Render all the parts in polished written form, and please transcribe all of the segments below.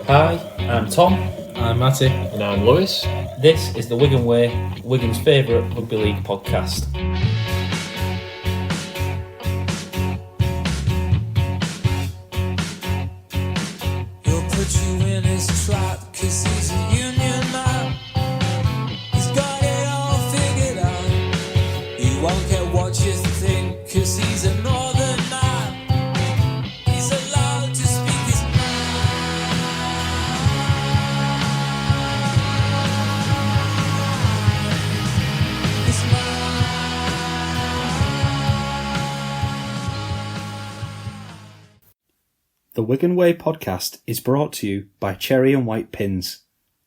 Hi, I'm Tom. I'm Matty. And I'm Lewis. This is the Wigan Way, Wigan's favourite rugby league podcast. He'll put you in his trap 'cause he's a union man. He's got it all figured out. He won't care what you think 'cause he's a northern man. He's allowed to speak his mind. His The Wigan Way podcast is brought to you by Cherry and White Pins,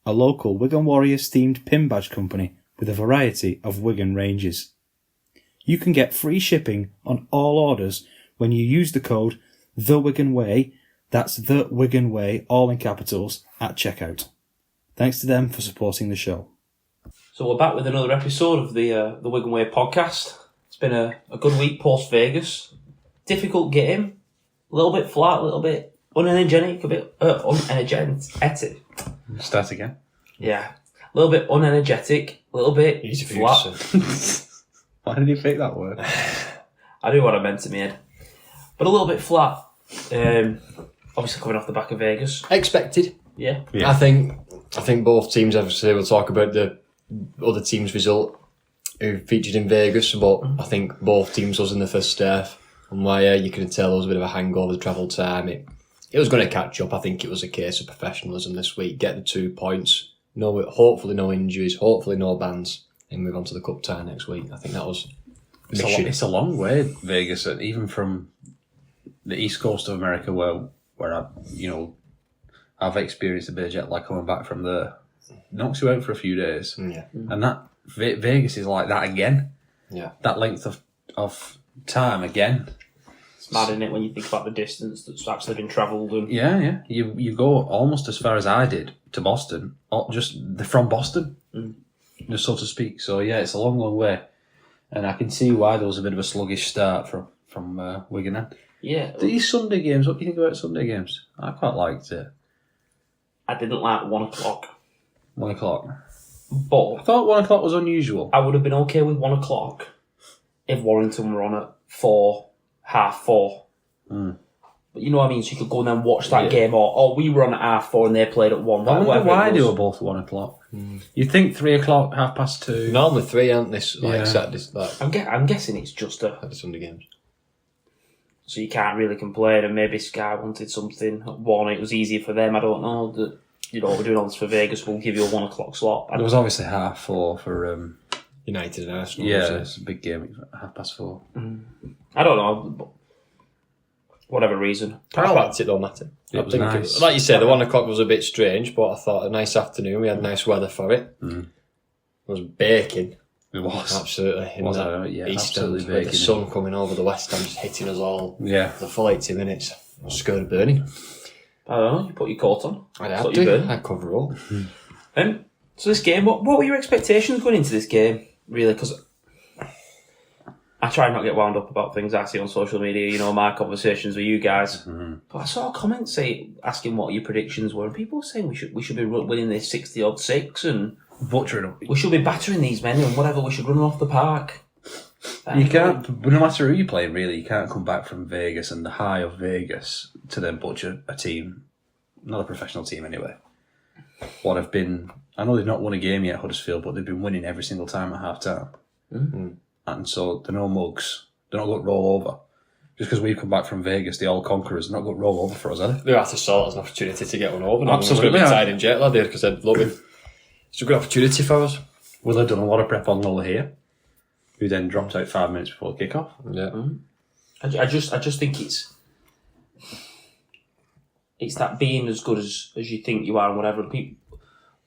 a local Wigan Warriors themed pin badge company with a variety of Wigan ranges. You can get free shipping on all orders when you use the code The Wigan Way, that's The Wigan Way, all in capitals, at checkout. Thanks to them for supporting the show. So we're back with another episode of the Wigan Way podcast. It's been a good week post Vegas. Difficult game, a little bit flat, a little bit unenergetic, a bit unenergetic. Start again. Yeah, a little bit unenergetic, a little bit Easy for flat. you to say. Why did you pick that word? I knew what I meant in my head, but a little bit flat. Obviously coming off the back of Vegas. Expected. Yeah. I think both teams, obviously, we'll talk about the other team's result who featured in Vegas, but I think both teams was in the first half. And why you could tell there was a bit of a hangover, the travel time. It was going to catch up. I think it was a case of professionalism this week. Get the 2 points. Hopefully no injuries. Hopefully no bans. And move on to the cup tie next week. I think that was mission. It's a long way, Vegas, even from the east coast of America, where I've experienced a bit of jet lag coming back from there. Knocks you out for a few days, and that Vegas is like that again. Yeah, that length of time again. It's mad, isn't it, when you think about the distance that's actually been travelled. And Yeah. You go almost as far as I did to Boston, just from Boston, just so to speak. So yeah, it's a long, long way, and I can see why there was a bit of a sluggish start from Wigan. Yeah. These Sunday games, what do you think about Sunday games? I quite liked it. I didn't like 1 o'clock. 1 o'clock. But I thought 1 o'clock was unusual. I would have been okay with 1 o'clock if Warrington were on at 4, half 4. But you know what I mean? So you could go and then watch that game, or we were on at half 4 and they played at 1. I wonder why they were both at 1 o'clock. You'd think 3 o'clock, 2:30. normally 3, aren't they? Yeah. Saturday, I'm guessing it's just the Sunday games. so you can't really complain. And maybe Sky wanted something at 1. It was easier for them. I don't know. That we're doing all this for Vegas. We'll give you a 1 o'clock slot. There was obviously 4:30 for United and Arsenal. yeah, it's a big game at 4:30. I don't know. But whatever reason. I liked it though, Matty. It was nice. Like you said, the 1 o'clock was a bit strange, but I thought a nice afternoon. We had nice weather for it. It was baking. It was. Absolutely. In Was that it? Yeah, East absolutely End, with the baking. sun coming over the West End, just hitting us all. Yeah. For the full 80 minutes. I was scared of burning. I don't know. You put your coat on. I That's had what you to. burn. I cover up. So this game, what were your expectations going into this game, really? Because I try not to get wound up about things I see on social media, my conversations with you guys. But I saw comments asking what your predictions were, and people were saying we should be winning this 60-odd 6, and Butchering them. we should be battering these men, and whatever, we should run them off the park. You can't, no matter who you're playing, really, you can't come back from Vegas and the high of Vegas to then butcher a team, not a professional team anyway. I know they've not won a game yet, Huddersfield, but they've been winning every single time at half time. And so they're no mugs. They're not going to roll over. Just because we've come back from Vegas, the all conquerors, they're not going to roll over for us, are they? They have to saw it as an opportunity to get one over. Absolutely. We're going to be tied in jet lag there because they'd love it. It's a good opportunity for us. Will have done a lot of prep on Lola here, who then dropped out 5 minutes before kick-off. Yeah. I just think it's that being as good as you think you are and whatever. And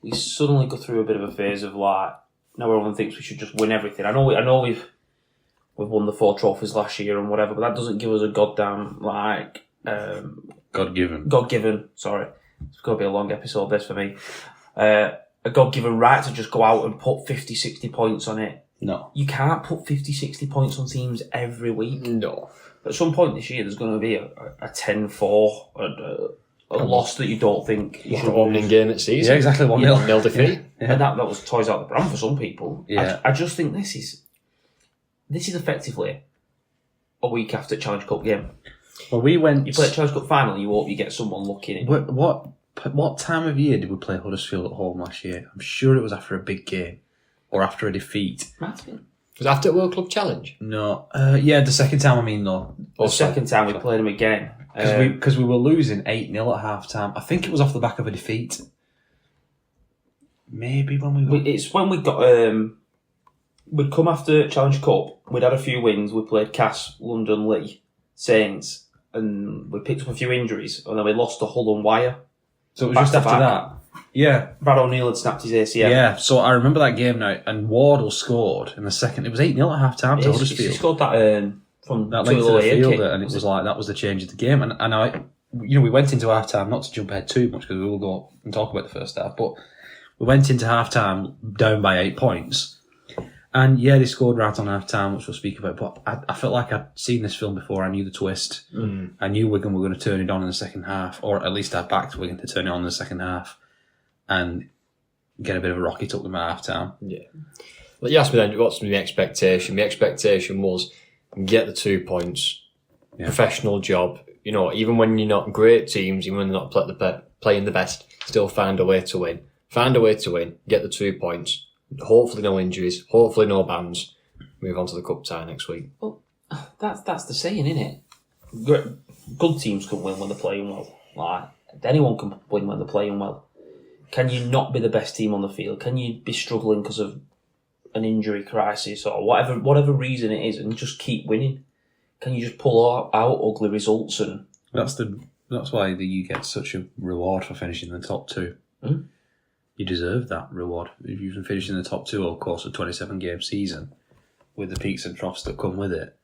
we suddenly go through a bit of a phase of like, now everyone thinks we should just win everything. I know we've won the 4 trophies last year and whatever, but that doesn't give us a goddamn God-given. Sorry, it's going to be a long episode this for me. A God-given right to just go out and put 50, 60 points on it. No. You can't put 50, 60 points on teams every week. No. At some point this year, there's going to be a 10-4, a loss that you don't think you What should the opening game at season? Yeah, exactly. 1-0 defeat. And that was toys out the pram for some people. Yeah. I just think this is effectively a week after Challenge Cup game. Well, we went. You play a Challenge Cup final, you hope you get someone lucky in it. What time of year did we play Huddersfield at home last year? I'm sure it was after a big game or after a defeat. Martin? Was it after World Club Challenge? No, yeah, the second time. I mean, though, The second time we played them again. because we were losing 8-0 at half time. I think it was off the back of a defeat. Maybe when we got... It's when we got... we'd come after Challenge Cup, we'd had a few wins, we played Cass, London, Lee, Saints, and we picked up a few injuries, and then we lost to Hull and Wire. So it was back just to after back. that. Yeah. Brad O'Neill had snapped his ACL. Yeah, so I remember that game now, and Wardle scored in the second. It was 8-0 at half time to He Huddersfield. scored that from That too length of low the kick. field, and it was like that was the change of the game. And I, we went into half time, not to jump ahead too much because we will go and talk about the first half, but we went into half time down by 8 points. And yeah, they scored right on half time, which we'll speak about. But I felt like I'd seen this film before. I knew the twist. I knew Wigan were going to turn it on in the second half, or at least I backed Wigan to turn it on in the second half and get a bit of a rocket up them at half time. Yeah. Well, you asked me then, what's the expectation? The expectation was get the 2 points, professional job. You know, even when you're not great teams, even when they're not playing the best, still find a way to win. Find a way to win, get the 2 points. Hopefully no injuries, hopefully no bans. Move on to the cup tie next week. Well, that's the saying, isn't it? Good teams can win when they're playing well. Like, anyone can win when they're playing well. Can you not be the best team on the field? Can you be struggling because of an injury crisis or whatever reason it is, and just keep winning? Can you just pull out ugly results? And That's why you get such a reward for finishing in the top two. You deserve that reward. If you can finish in the top two over the course of a 27-game season, with the peaks and troughs that come with it,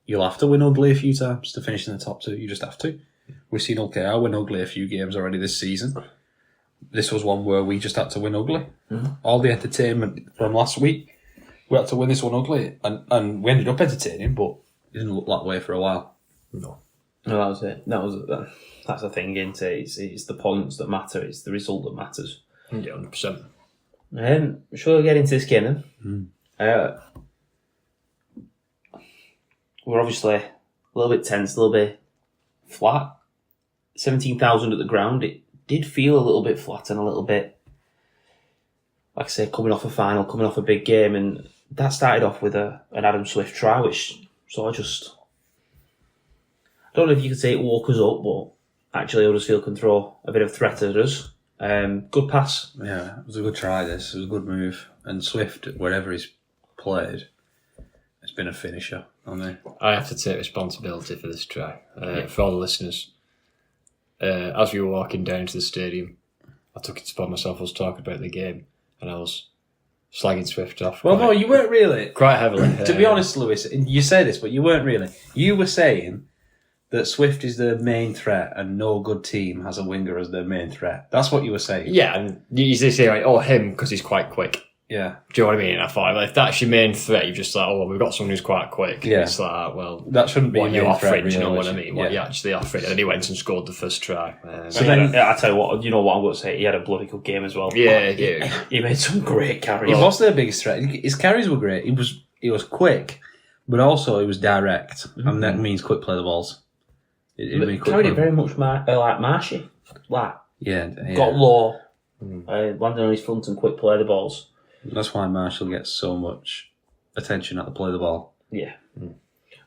you'll have to win ugly a few times to finish in the top two. You just have to. We've seen OKR win ugly a few games already this season. This was one where we just had to win ugly. All the entertainment from last week, we had to win this one ugly. And we ended up entertaining, but it didn't look that way for a while. No, that was it. That's the thing, isn't it? It's the points that matter. It's the result that matters. Yeah, 100%. Shall we get into this game then? We're obviously a little bit tense, a little bit flat. 17,000 at the ground. It did feel a little bit flat and a little bit, like I say, coming off a final, coming off a big game, and that started off with an Adam Swift try, which sort of just, I don't know if you could say it woke us up, but actually Huddersfield can throw a bit of threat at us. Good pass. Yeah, it was a good try, this. It was a good move. And Swift, wherever he's played, has been a finisher, hasn't he? I have to take responsibility for this try. For all the listeners. As we were walking down to the stadium, I took it upon myself. I was talking about the game, and I was slagging Swift off. Well, no, you weren't really. Quite heavily. To be honest, Lewis, you say this, but you weren't really. You were saying that Swift is the main threat and no good team has a winger as their main threat. That's what you were saying. Yeah, and you usually say, like, oh, him, because he's quite quick. Yeah. Do you know what I mean? I thought, well, if that's your main threat, you're just like, oh, well, we've got someone who's quite quick. Yeah. It's like, well, That shouldn't be what your you main threat, offering, do you know really, what I which- mean? What you yeah. actually offering. And then he went and scored the first try. So then, I tell you what, you know what I'm going to say. He had a bloody good game as well. Yeah. He made some great carries. He was their biggest threat. His carries were great. He was quick, but also he was direct, and that means quick play the balls. But carried it very much like Marshy. Like, got low, landed on his front and quick play the balls. That's why Marshall gets so much attention at the play the ball. Yeah.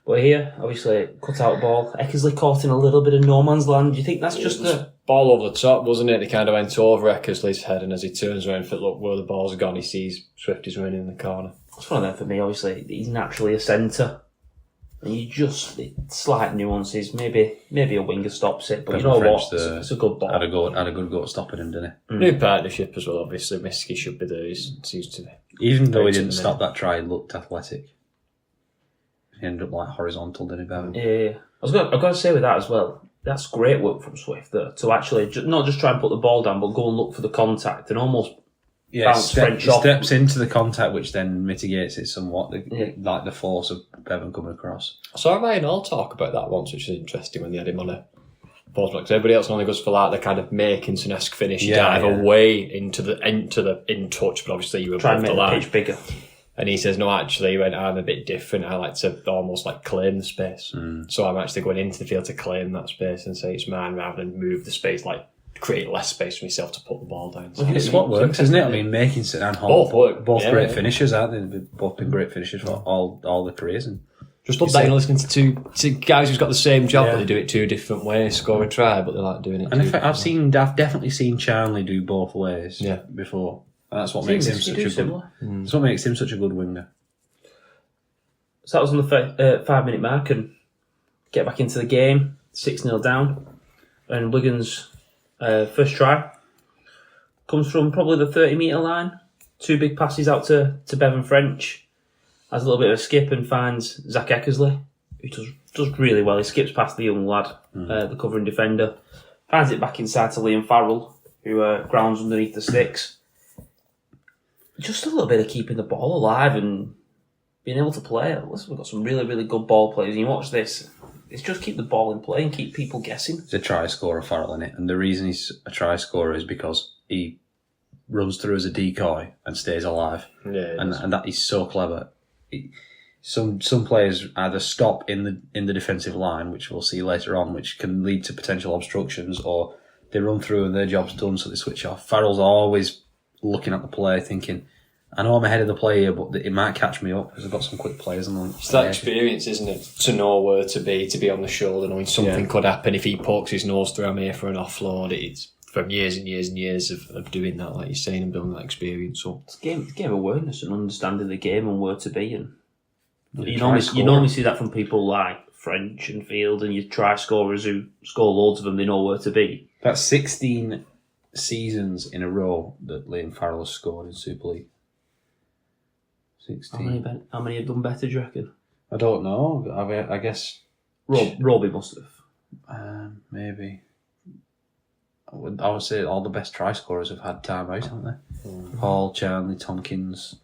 But here, obviously, cut out ball. Eckersley caught in a little bit of no man's land. Do you think that's just the... Ball over the top, wasn't it? He kind of went over Eckersley's head, and as he turns around for look where the ball's gone, he sees Swift is running in the corner. It's one of them for me, obviously. He's naturally a centre. And you just... Slight nuances. Maybe a winger stops it, but you know what? It's a good ball. Had a good go at stopping him, didn't he? New partnership as well, obviously. Miski should be there. He seems to be. Even though he Great in didn't the stop that try, he looked athletic. He ended up like horizontal, didn't he, Bevan? Yeah. I've got to say with that as well, that's great work from Swift there, to actually not just try and put the ball down, but go and look for the contact and almost bounce French he off. steps into the contact, which then mitigates it somewhat, like the force of Bevan coming across. I saw Ryan Hall talk about that once, which is interesting when they had him on post because everybody else only goes for like the kind of Makinson-esque finish, dive yeah. away into the in touch, but obviously you were Try and above make the the line. pitch bigger. And he says, no, actually, I'm a bit different. I like to almost like claim the space. So I'm actually going into the field to claim that space and say it's mine rather than move the space, like create less space for myself to put the ball down. So It's what works, isn't it? I mean, Makinson and Hall, Both work. both Yeah, great yeah. finishers, aren't they? They've both been great finishers for all their careers. And just love that, listening to two guys who's got the same job, Yeah. but they do it two different ways, score a try, but they like doing it. And I've definitely seen Charnley do both ways before. And that's what makes him such a good. That's what makes him such a good winger. So that was on the 5 minute mark, and get back into the game, 6-0 down. And Wigan's first try comes from probably the 30-metre line. 2 big passes out to Bevan French. Has a little bit of a skip and finds Zach Eckersley, who does really well. He skips past the young lad, the covering defender. Finds it back inside to Liam Farrell, who grounds underneath the sticks. Just a little bit of keeping the ball alive and being able to play. Listen, we've got some really, really good ball players. And you watch this, it's just keep the ball in play and keep people guessing. He's a try scorer, Farrell, in it. And the reason he's a try scorer is because he runs through as a decoy and stays alive. Yeah, and that is so clever. Some players either stop in the defensive line, which we'll see later on, which can lead to potential obstructions, or they run through and their job's done, so they switch off. Farrell's always looking at the play, thinking, I know I'm ahead of the play here, but it might catch me up because I've got some quick players. It's that experience, isn't it? To know where to be on the shoulder, knowing something could happen if he pokes his nose through. I'm here for an offload. It's from years and years and years of doing that, like you're saying, and building that experience up. It's game awareness and understanding the game and where to be. And you normally see that from people like French and Field and your try scorers who score loads of them. They know where to be. That's 16 seasons in a row that Liam Farrell has scored in Super League. 16. How many have done better, do you reckon? I don't know. I guess Robbie must have. maybe. I would say all the best try scorers have had time out, haven't they? Hall, Charnley, Tompkins.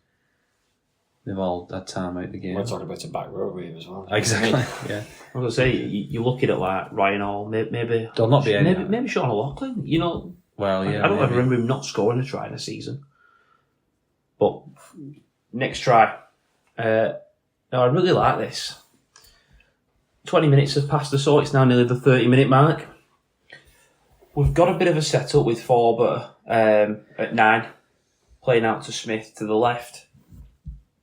They've all had time out the game. We're talking about a back row here as well. Exactly. Yeah. I was going to say, you're looking at like Ryan Hall, maybe. There'll not be any. Maybe Sean O'Loughlin. You know, well, yeah. I don't ever remember him not scoring a try in a season. But next try. I really like this. 20 minutes have passed us, so it's now nearly the 30-minute mark. We've got a bit of a setup with Forber at 9, playing out to Smith to the left.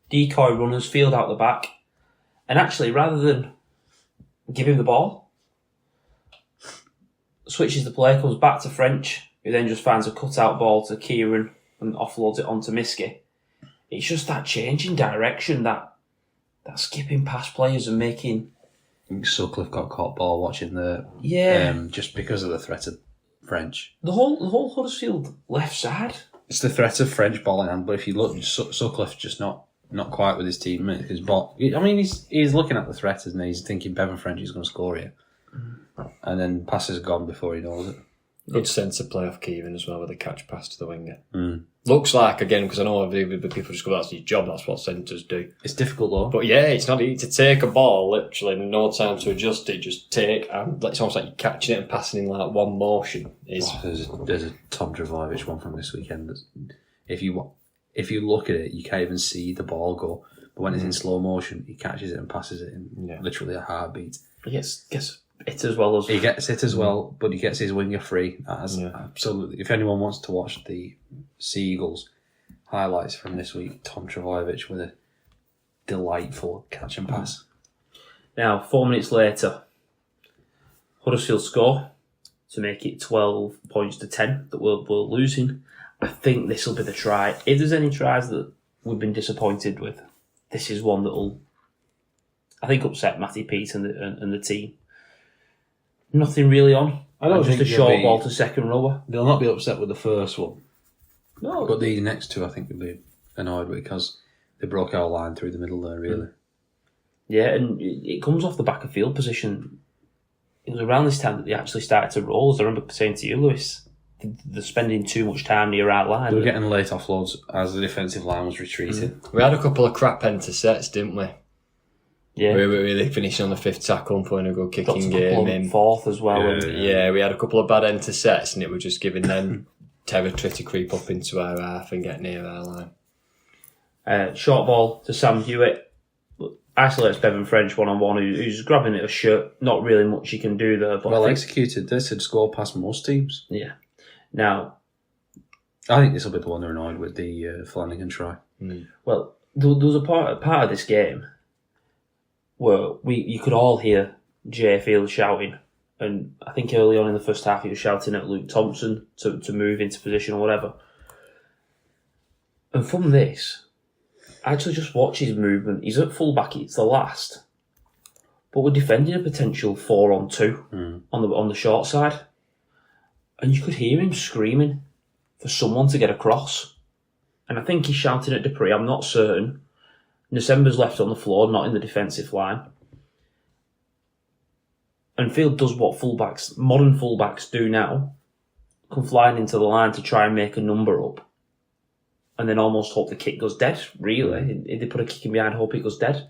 Decoy runners, Field out the back. And actually, rather than give him the ball, switches the play, comes back to French, who then just finds a cut-out ball to Kieran and offloads it onto Miskey. It's just that change in direction, that skipping past players and making... I think Sutcliffe got caught ball watching the... just because of the threat of French. The whole Huddersfield left side. It's the threat of French ball in hand, but if you look, Sutcliffe's just not quite with his teammates. His ball, I mean, he's looking at the threat, isn't he? He's thinking Bevan French is going to score here. And then pass is gone before he knows it. Good sense of play off Kieran as well with a catch pass to the winger. Looks like, again, because I know people just go, that's his job, that's what centres do. It's difficult though. But yeah, it's not easy to take a ball, literally, no time to adjust it, just take, and it's almost like you're catching it and passing in like one motion. There's a Tom Travojevic one from this weekend. If you look at it, you can't even see the ball go. But when it's in slow motion, he catches it and passes it in literally a heartbeat. He gets it as well as... He gets it as well, but he gets his winger free. Absolutely. If anyone wants to watch the Sea Eagles highlights from this week, Tom Travojevic with a delightful catch and pass. Now, 4 minutes later, Huddersfield score to make it 12 points to 10 that we're losing. I think this will be the try. If there's any tries that we've been disappointed with, this is one that will, I think, upset Matty Pete and the team. Nothing really on. I don't just think a short ball to second rower. They'll not be upset with the first one. No, But the next two, I think, they'll be annoyed with because they broke our line through the middle there, really. yeah, and it comes off the back of field position. It was around this time that they actually started to roll. As I remember saying to you, Lewis, they're spending too much time near our line. They were getting late offloads as the defensive line was retreating. We had a couple of crap enter sets, didn't we? Yeah. We were really finishing on the 5th tackle and putting a good Got kicking to a couple game of in. 4th as well. Yeah, we had a couple of bad intercepts and it was just giving them territory to creep up into our half and get near our line. Short ball to Sam Hewitt. Isolates Bevan French one-on-one, who's grabbing at a shirt. Not really much he can do there. But Well executed. This had scored past most teams. Yeah. Now, I think this will be the one they're annoyed with, the Flanagan try. well, there was a part of this game where you could all hear Jay Field shouting, and I think early on in the first half he was shouting at Luke Thompson to move into position or whatever. And from this, actually just watch his movement. He's at full-back, it's the last. But we're defending a potential 4-on-2 on the short side. And you could hear him screaming for someone to get across. And I think he's shouting at Dupree, I'm not certain. December's left on the floor, not in the defensive line. And Field does what modern fullbacks do now. Come flying into the line to try and make a number up. And then almost hope the kick goes dead, really. If they put a kick in behind, hope it goes dead.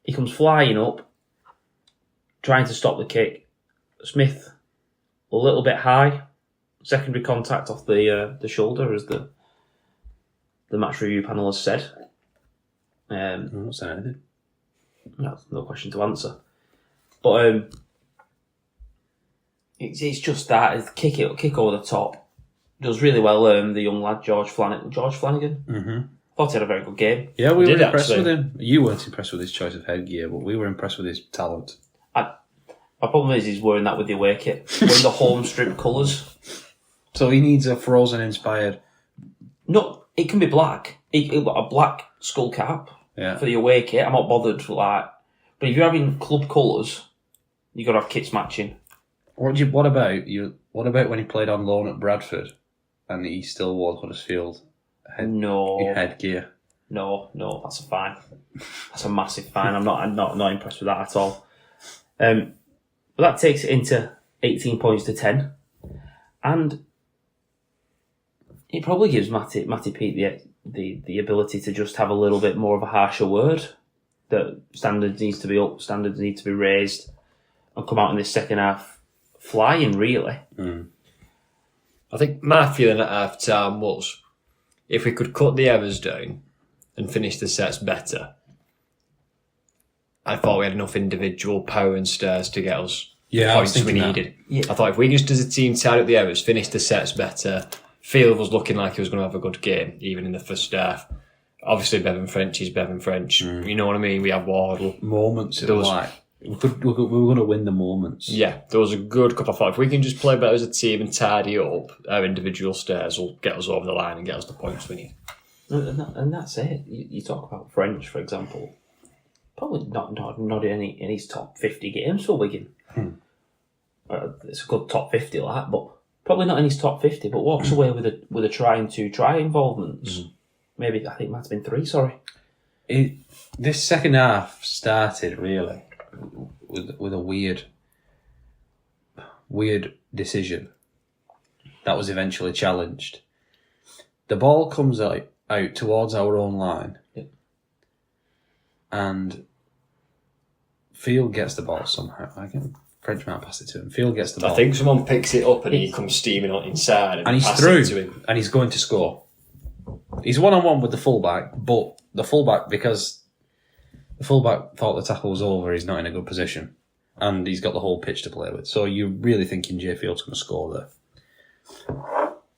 He comes flying up, trying to stop the kick. Smith, a little bit high. Secondary contact off the shoulder, as the match review panel has said. I'm not saying anything. No question to answer. But it's just that. It's kick over the top. Does really well, the young lad, George Flanagan. Mm-hmm. Thought he had a very good game. Yeah, we were Did impressed actually. with him. You weren't impressed with his choice of headgear, but we were impressed with his talent. My problem is he's wearing that with the away kit. Wearing the home strip colours. So he needs a Frozen-inspired... No, it can be black. He'll got a black skull cap Yeah. for the away kit. I'm not bothered for that. But if you're having club colours, you've got to have kits matching. What about when he played on loan at Bradford and he still wore Huddersfield headgear? No, that's a fine. That's a massive fine. I'm not impressed with that at all. But that takes it into 18 points to 10. And it probably gives Matty Pete the ability to just have a little bit more of a harsher word. That standards needs to be up, standards need to be raised, and come out in this second half flying, really. I think my feeling at half time was if we could cut the errors down and finish the sets better, I thought we had enough individual power and stairs to get us the points we needed. Yeah. I thought if we just as a team tied up the errors, finished the sets better, Field was looking like he was going to have a good game, even in the first half. Obviously, Bevan French is Bevan French. You know what I mean? We have Wardle. Moments. It was like... We were going to win the moments. Yeah, there was a good couple. I thought if we can just play better as a team and tidy up, our individual stairs will get us over the line and get us the points we need. And that's it. You talk about French, for example. Probably not in his top 50 games for Wigan. It's a good top 50 like that, but probably not in his top 50. But walks away with a try and 2 try involvements. Maybe I think it might have been 3. Sorry. This second half started really with a weird decision that was eventually challenged. The ball comes out towards our own line, and Field gets the ball somehow. French might pass it to him. Field gets the ball. I think someone picks it up and he comes steaming on inside and he's passes through, it to him. and he's going to score. He's 1-on-1 with the fullback, but the fullback, because the fullback thought the tackle was over, he's not in a good position, and he's got the whole pitch to play with. So you're really thinking Jay Field's going to score there.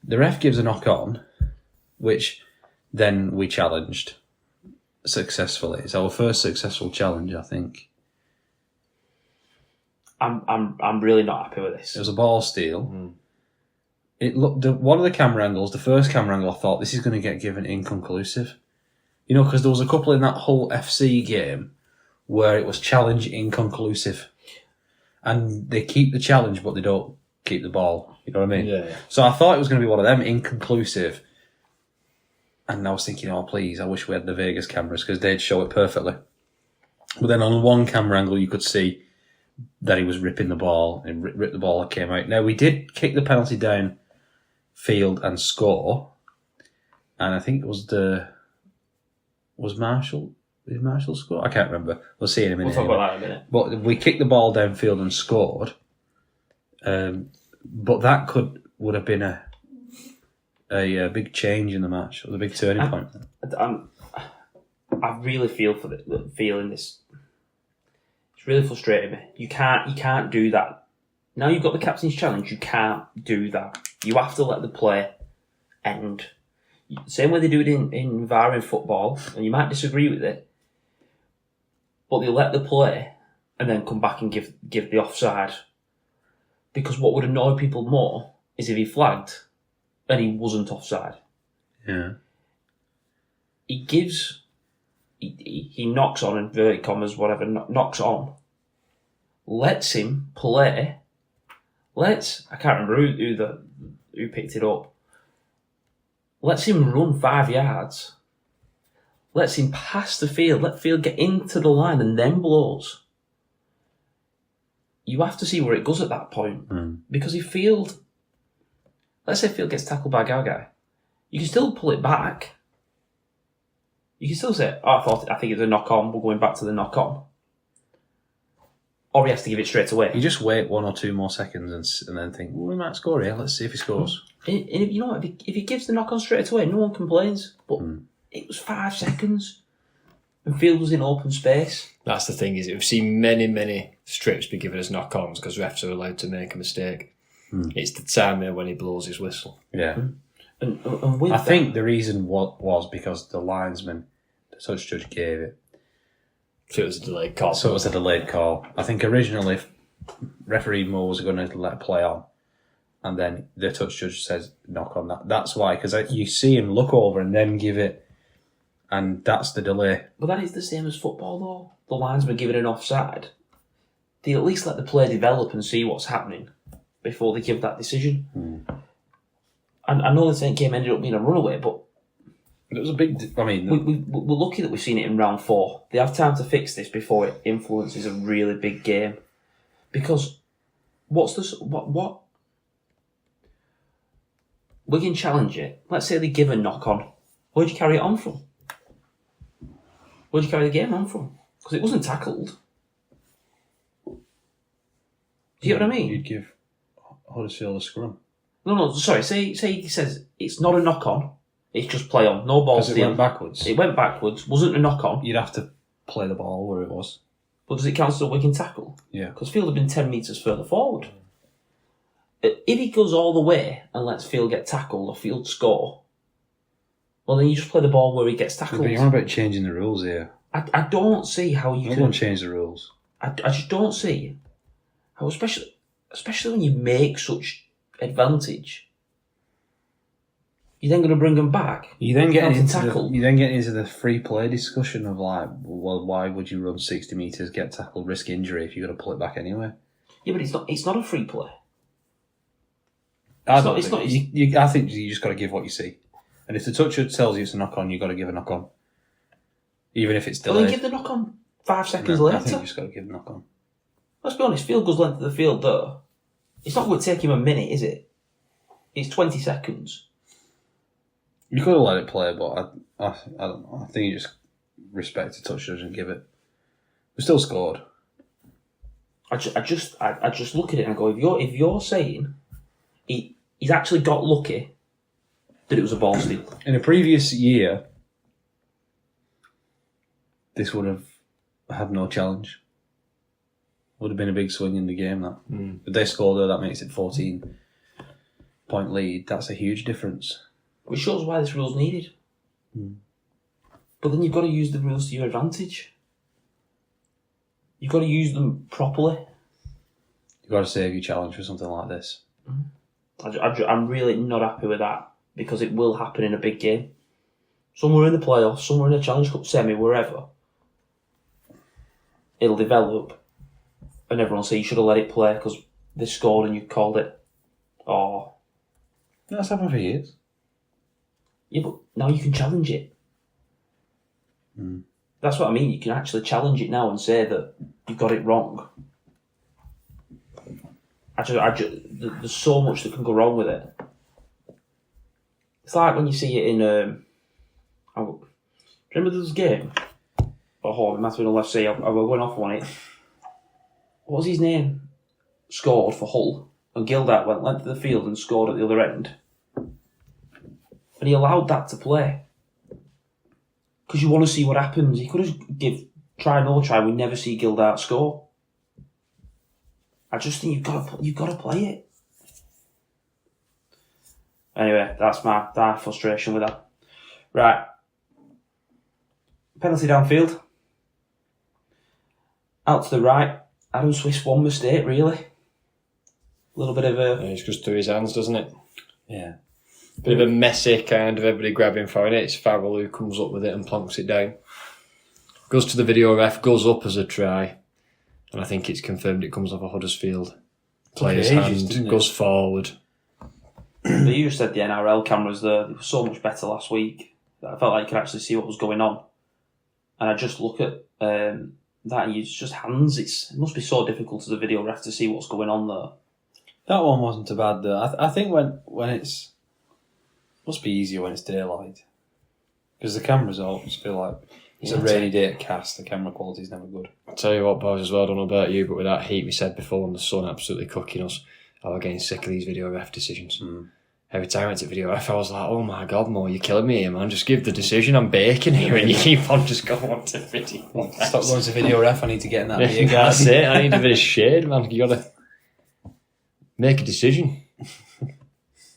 The ref gives a knock on, which then we challenged successfully. It's our first successful challenge, I think. I'm really not happy with this. It was a ball steal. It looked one of the camera angles. The first camera angle, I thought this is going to get given inconclusive. You know, because there was a couple in that whole FC game where it was challenge inconclusive, and they keep the challenge but they don't keep the ball. You know what I mean? Yeah. So I thought it was going to be one of them inconclusive, and I was thinking, oh please, I wish we had the Vegas cameras because they'd show it perfectly. But then on one camera angle, you could see that he was ripping the ball and ripped the ball that came out. Now we did kick the penalty down field and score, and I think it was was Marshall. Did Marshall score? I can't remember. We'll see in a minute. We'll talk about that in a minute. But we kicked the ball downfield and scored. But that would have been a big change in the match. It was a big turning point. I really feel for feeling this. It's really frustrating me. You can't do that. Now you've got the captain's challenge. You can't do that. You have to let the play end. Same way they do it in VAR in football, and you might disagree with it, but they let the play and then come back and give the offside. Because what would annoy people more is if he flagged and he wasn't offside. Yeah. He knocks on, inverted commas, whatever, knocks on, lets him play, I can't remember who picked it up, lets him run 5 yards, lets him pass the field, let field get into the line and then blows. You have to see where it goes at that point. Because if field, let's say field gets tackled by Gagai, you can still pull it back. You can still say, I think it's a knock-on, we're going back to the knock-on. Or he has to give it straight away. You just wait 1 or 2 more seconds and then think, well, we might score here, let's see if he scores. And you know what, if he gives the knock-on straight away, no one complains. But it was 5 seconds. And field was in open space. That's the thing, is we've seen many strips be given as knock-ons because refs are allowed to make a mistake. It's the time there when he blows his whistle. Yeah. And with I think the reason was because the linesman, the touch judge, gave it. So it was a delayed call. So it was a delayed call. I think originally referee Moore was going to let play on, and then the touch judge says knock on. That's why, because you see him look over and then give it, and that's the delay. But that is the same as football, though. The linesman giving an offside, they at least let the play develop and see what's happening before they give that decision. And I know the same game ended up being a runaway, but it was a big. I mean, we're lucky that we've seen it in round 4. They have time to fix this before it influences a really big game. Because what Wigan challenge it. Let's say they give a knock on. Where'd you carry it on from? Where'd you carry the game on from? Because it wasn't tackled. Do you get what I mean? You'd give Huddersfield a scrum. No, sorry. Say he says it's not a knock on. It's just play on. No ball steal. It went backwards. It went backwards. Wasn't a knock on. You'd have to play the ball where it was. But does it count as a Wigan tackle? Yeah. Because Field had been 10 metres further forward. If he goes all the way and lets Field get tackled or Field score, well, then you just play the ball where he gets tackled. But you're on about changing the rules here. I don't see how you can... can... change the rules. I just don't see how, especially when you make such advantage, you're then going to bring them back. You then get into the free play discussion of like, well, why would you run 60 metres, get tackled, risk injury if you're going to pull it back anyway? Yeah, but it's not a free play. I think you just got to give what you see. And if the toucher tells you it's a knock on, you've got to give a knock on. Even if it's delayed. Well, then give the knock on 5 seconds later. I think you just got to give the knock on. Let's be honest, Field goes length of the field there. It's not going to take him a minute, is it? It's 20 seconds. You could have let it play, but I don't know. I think you just respect the touch judge and give it. We still scored. I just look at it and go, if you're saying he's actually got lucky that it was a ball steal. In a previous year, this would have had no challenge. Would have been a big swing in the game, that. If they score though, that makes it 14-point lead. That's a huge difference. Which shows why this rule's needed. But then you've got to use the rules to your advantage. You've got to use them properly. You've got to save your challenge for something like this. I'm really not happy with that because it will happen in a big game. Somewhere in the playoffs, somewhere in a Challenge Cup semi, wherever. It'll develop and everyone will say you should have let it play because they scored and you called it. Oh. That's happened for years. Yeah, but now you can challenge it. That's what I mean. You can actually challenge it now and say that you got it wrong. There's so much that can go wrong with it. It's like when you see it in... remember this game it must have been a FC. I was going off on it. What was his name? Scored for Hull, and Gildart went length of the field and scored at the other end. And he allowed that to play. Because you want to see what happens. He could have try, we never see Gildart score. I just think you've got to play it. Anyway, that's my frustration with that. Right. Penalty downfield. Out to the right. Adam Swiss, one mistake, really. A little bit of a... Yeah, it just goes through his hands, doesn't it? Yeah. Bit of a messy kind of everybody grabbing for it. It's Farrell who comes up with it and plonks it down. Goes to the video ref, goes up as a try. And I think it's confirmed it comes off a Huddersfield player's hand, goes forward. But you just said the NRL cameras there, they were so much better last week that I felt like you could actually see what was going on. And I just look at that and it's just hands. It must be so difficult as a video ref to see what's going on there. That one wasn't too bad though. I think when it's... Must be easier when it's daylight. Because the cameras always feel like it's a rainy day at cast, the camera quality is never good. I'll tell you what, boys, as well, I don't know about you, but with that heat we said before and the sun absolutely cooking us, I was getting sick of these video ref decisions. Every time I went to video ref, I was like, oh my God, Mo, you're killing me here, man. Just give the decision, I'm baking here, and you keep on just going to video. Stop going to video ref, I need to get in that beer garden. That's it, I need a bit of shade, man. You gotta make a decision.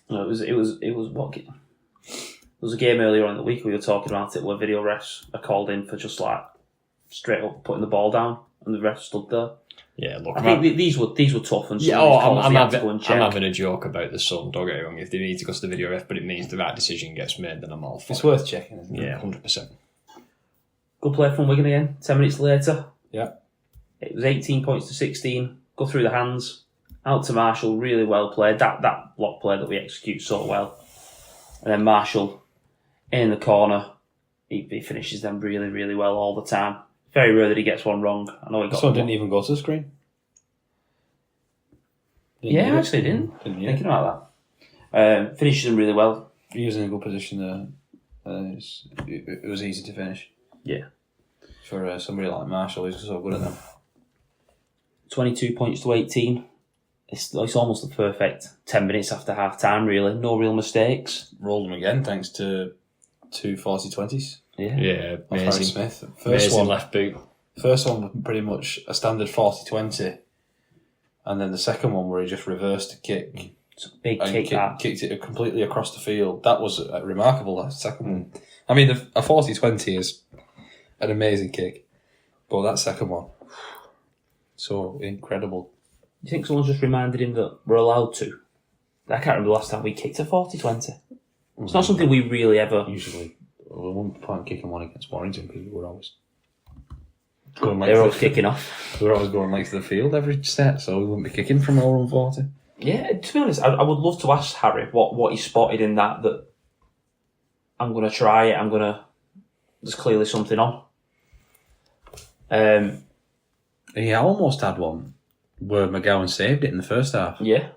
No, it was what? There was a game earlier on in the week we were talking about it where video refs are called in for just like straight up putting the ball down and the ref stood there. Yeah, look, I think these were tough and yeah, I'm having a joke about the sun, don't get me wrong. If they need to go to the video ref, but it means the right decision gets made, then I'm all for it. It's worth checking, isn't it? Yeah, 100%. Good play from Wigan again. 10 minutes later, Yeah. it was 18 points to 16. Go through the hands. Out to Marshall, really well played. That block play that we execute so well. And then Marshall in the corner. He finishes them really, really well all the time. Very rare that he gets one wrong. I know he got This one didn't even go to the screen. Yeah, I actually didn't. Thinking about that. Finishes them really well. He was in a good position there. It was easy to finish. Yeah. For somebody like Marshall, who's so good at them. 22 points to 18. It's almost the perfect 10 minutes after half time, really. No real mistakes. Rolled them again, thanks to two 40-20s. Yeah, Off Harry amazing. Smith. Amazing left boot. First one was pretty much a standard 40-20. And then the second one where he just reversed a kick. It's a big and kick, kicked it completely across the field. That was remarkable, that second one. I mean, a 40-20 is an amazing kick. But that second one, so incredible. Do you think someone's just reminded him that we're allowed to? I can't remember the last time we kicked a 40-20. It's not something we really ever... Usually, we wouldn't point kicking one against Warrington because we were always... They were always kicking off. We were always going length of the field every set, so we wouldn't be kicking from our own 40. Yeah, to be honest, I would love to ask Harry what he spotted in that I'm going to try it, there's clearly something on. He almost had one where McGowan saved it in the first half. Yeah.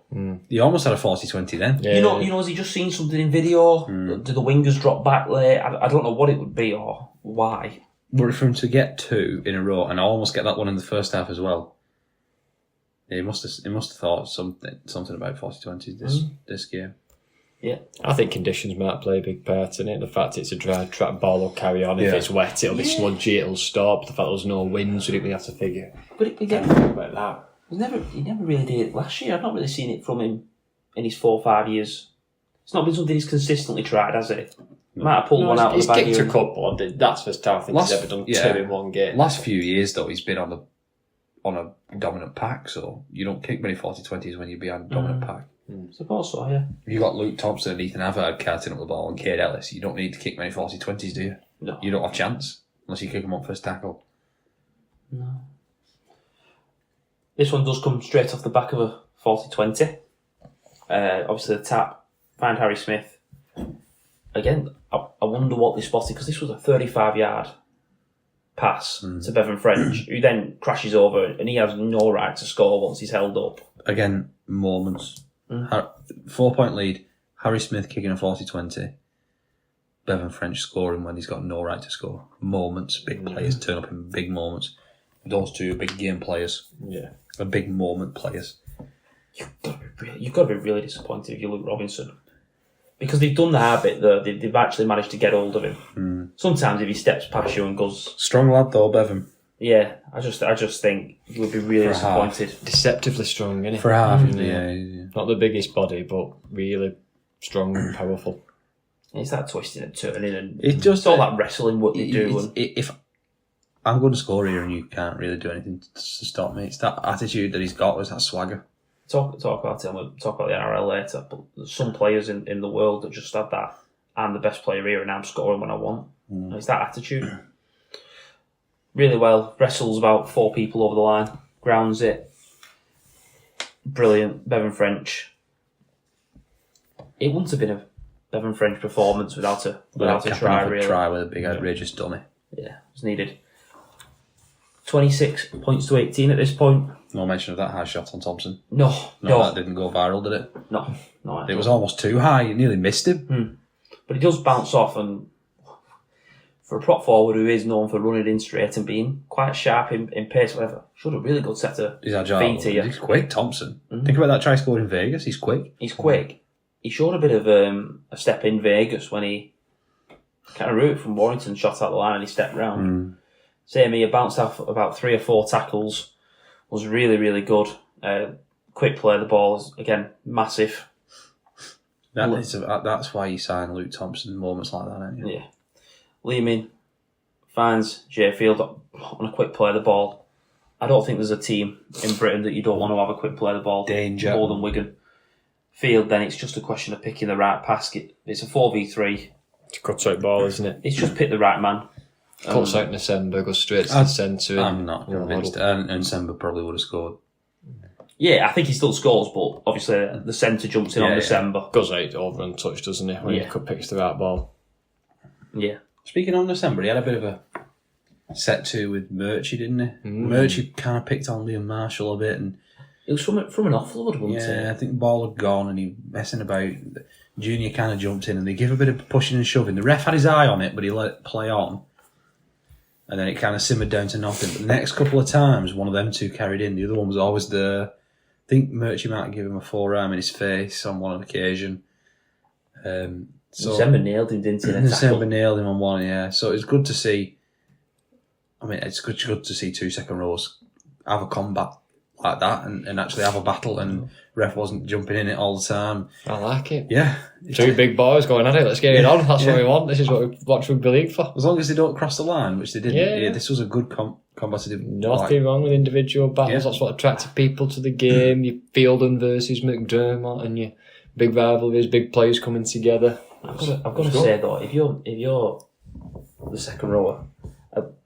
He almost had a 40-20 then. Yeah. You know, has he just seen something in video? Do the wingers drop back late? I don't know what it would be or why. But for him to get two in a row and almost get that one in the first half as well, he must have thought something about 40-20s this game. Yeah. I think conditions might play a big part in it. The fact it's a dry track ball will carry on. If it's wet, it'll be sludgy, it'll stop. The fact there's no wind, so we don't have to figure. But again, about that. he never really did it last year. I've not really seen it from him in his 4 or 5 years. It's not been something he's consistently tried, has it? Might have pulled one out of the bag. He's here. kicked a couple. That's the first time I think he's ever done two in one game. Last few years though, he's been on a dominant pack, so you don't kick many 40-20s when you're behind a dominant pack. I suppose so, yeah. You got Luke Thompson and Ethan Havard carting up the ball and Cade Ellis. You don't need to kick many 40-20s, do you? No. You don't have a chance unless you kick them up first tackle. No. This one does come straight off the back of a 40-20. Obviously the tap, find Harry Smith. Again, I wonder what they spotted, because this was a 35-yard pass to Bevan French, who then crashes over, and he has no right to score once he's held up. Again, moments. 4-point lead, Harry Smith kicking a 40-20. Bevan French scoring when he's got no right to score. Moments, big players turn up in big moments. Those two are big game players. Yeah. Are big moment players. You've got to be really disappointed if you look Robinson. Because they've done the hard bit, though. They've actually managed to get hold of him. Sometimes if he steps past you and goes... Strong lad, though, Bevan. Yeah, I just think you would be really disappointed. Deceptively strong, isn't he? For half, yeah. Not the biggest body, but really strong and powerful. It's that twisting and turning and It's all that wrestling what they do. If I'm going to score here and you can't really do anything to stop me, it's that attitude that he's got, was that swagger. Talk about it, and we'll talk about the NRL later, but there's some players in the world that just have that, I'm the best player here and I'm scoring when I want. It's that attitude. Really well, wrestles about 4 people over the line, grounds it. Brilliant, Bevan French. It wouldn't have been a Bevan French performance without a try, really. Try with a big outrageous dummy. Yeah, it was needed. 26 points to 18 at this point. No mention of that high shot on Thompson. No. That didn't go viral, did it? No. It was almost too high. You nearly missed him. But he does bounce off, and for a prop forward who is known for running in straight and being quite sharp in pace, whatever, showed a really good set of He's agile. feet here. He's quick, Thompson. Think about that try scored in Vegas. He's quick. He's quick. He showed a bit of a step in Vegas when he kind of route from Warrington, shot out the line and he stepped round. Same here, bounced off about 3 or 4 tackles, was really, really good. Quick play of the ball is, again, massive. That's why you sign Luke Thompson in moments like that, aren't you? Yeah. Leamin finds Jay Field on a quick play of the ball. I don't think there's a team in Britain that you don't want to have a quick play of the ball. Danger. More than Wigan. Field, then it's just a question of picking the right pass. It's a 4v3. It's a cut-out ball, isn't it? It's just pick the right man. Cuts out in December, goes straight to the centre. I'm not convinced. And Semba probably would have scored. Yeah, I think he still scores, but obviously the centre jumps in on December. Goes out over and touch, doesn't he? When he picks the right ball. Yeah. Speaking of December, he had a bit of a set to with Murchie, didn't he? Murchie kind of picked on Liam Marshall a bit, and it was from an offload, wasn't it? Yeah, I think the ball had gone and he messing about. Junior kind of jumped in and they gave a bit of pushing and shoving. The ref had his eye on it, but he let it play on. And then it kind of simmered down to nothing. But the next couple of times, one of them two carried in. The other one was always there. I think Murchie might give him a forearm in his face on one occasion. December nailed him, didn't he? December nailed him on one, yeah. So it's good to see. I mean, it's good to see 2 second rows have a combat like that and actually have a battle, and ref wasn't jumping in it all the time. I like it. Yeah. 2 big boys going at it, let's get it on. That's what we want. This is what we watch Rugby League for. As long as they don't cross the line, which they didn't. Yeah. This was a good combative. Nothing wrong with individual battles. That's what attracted people to the game. Your Fielden versus McDermott and your big rivalries, big players coming together. I've got to say though, if you're the second rower,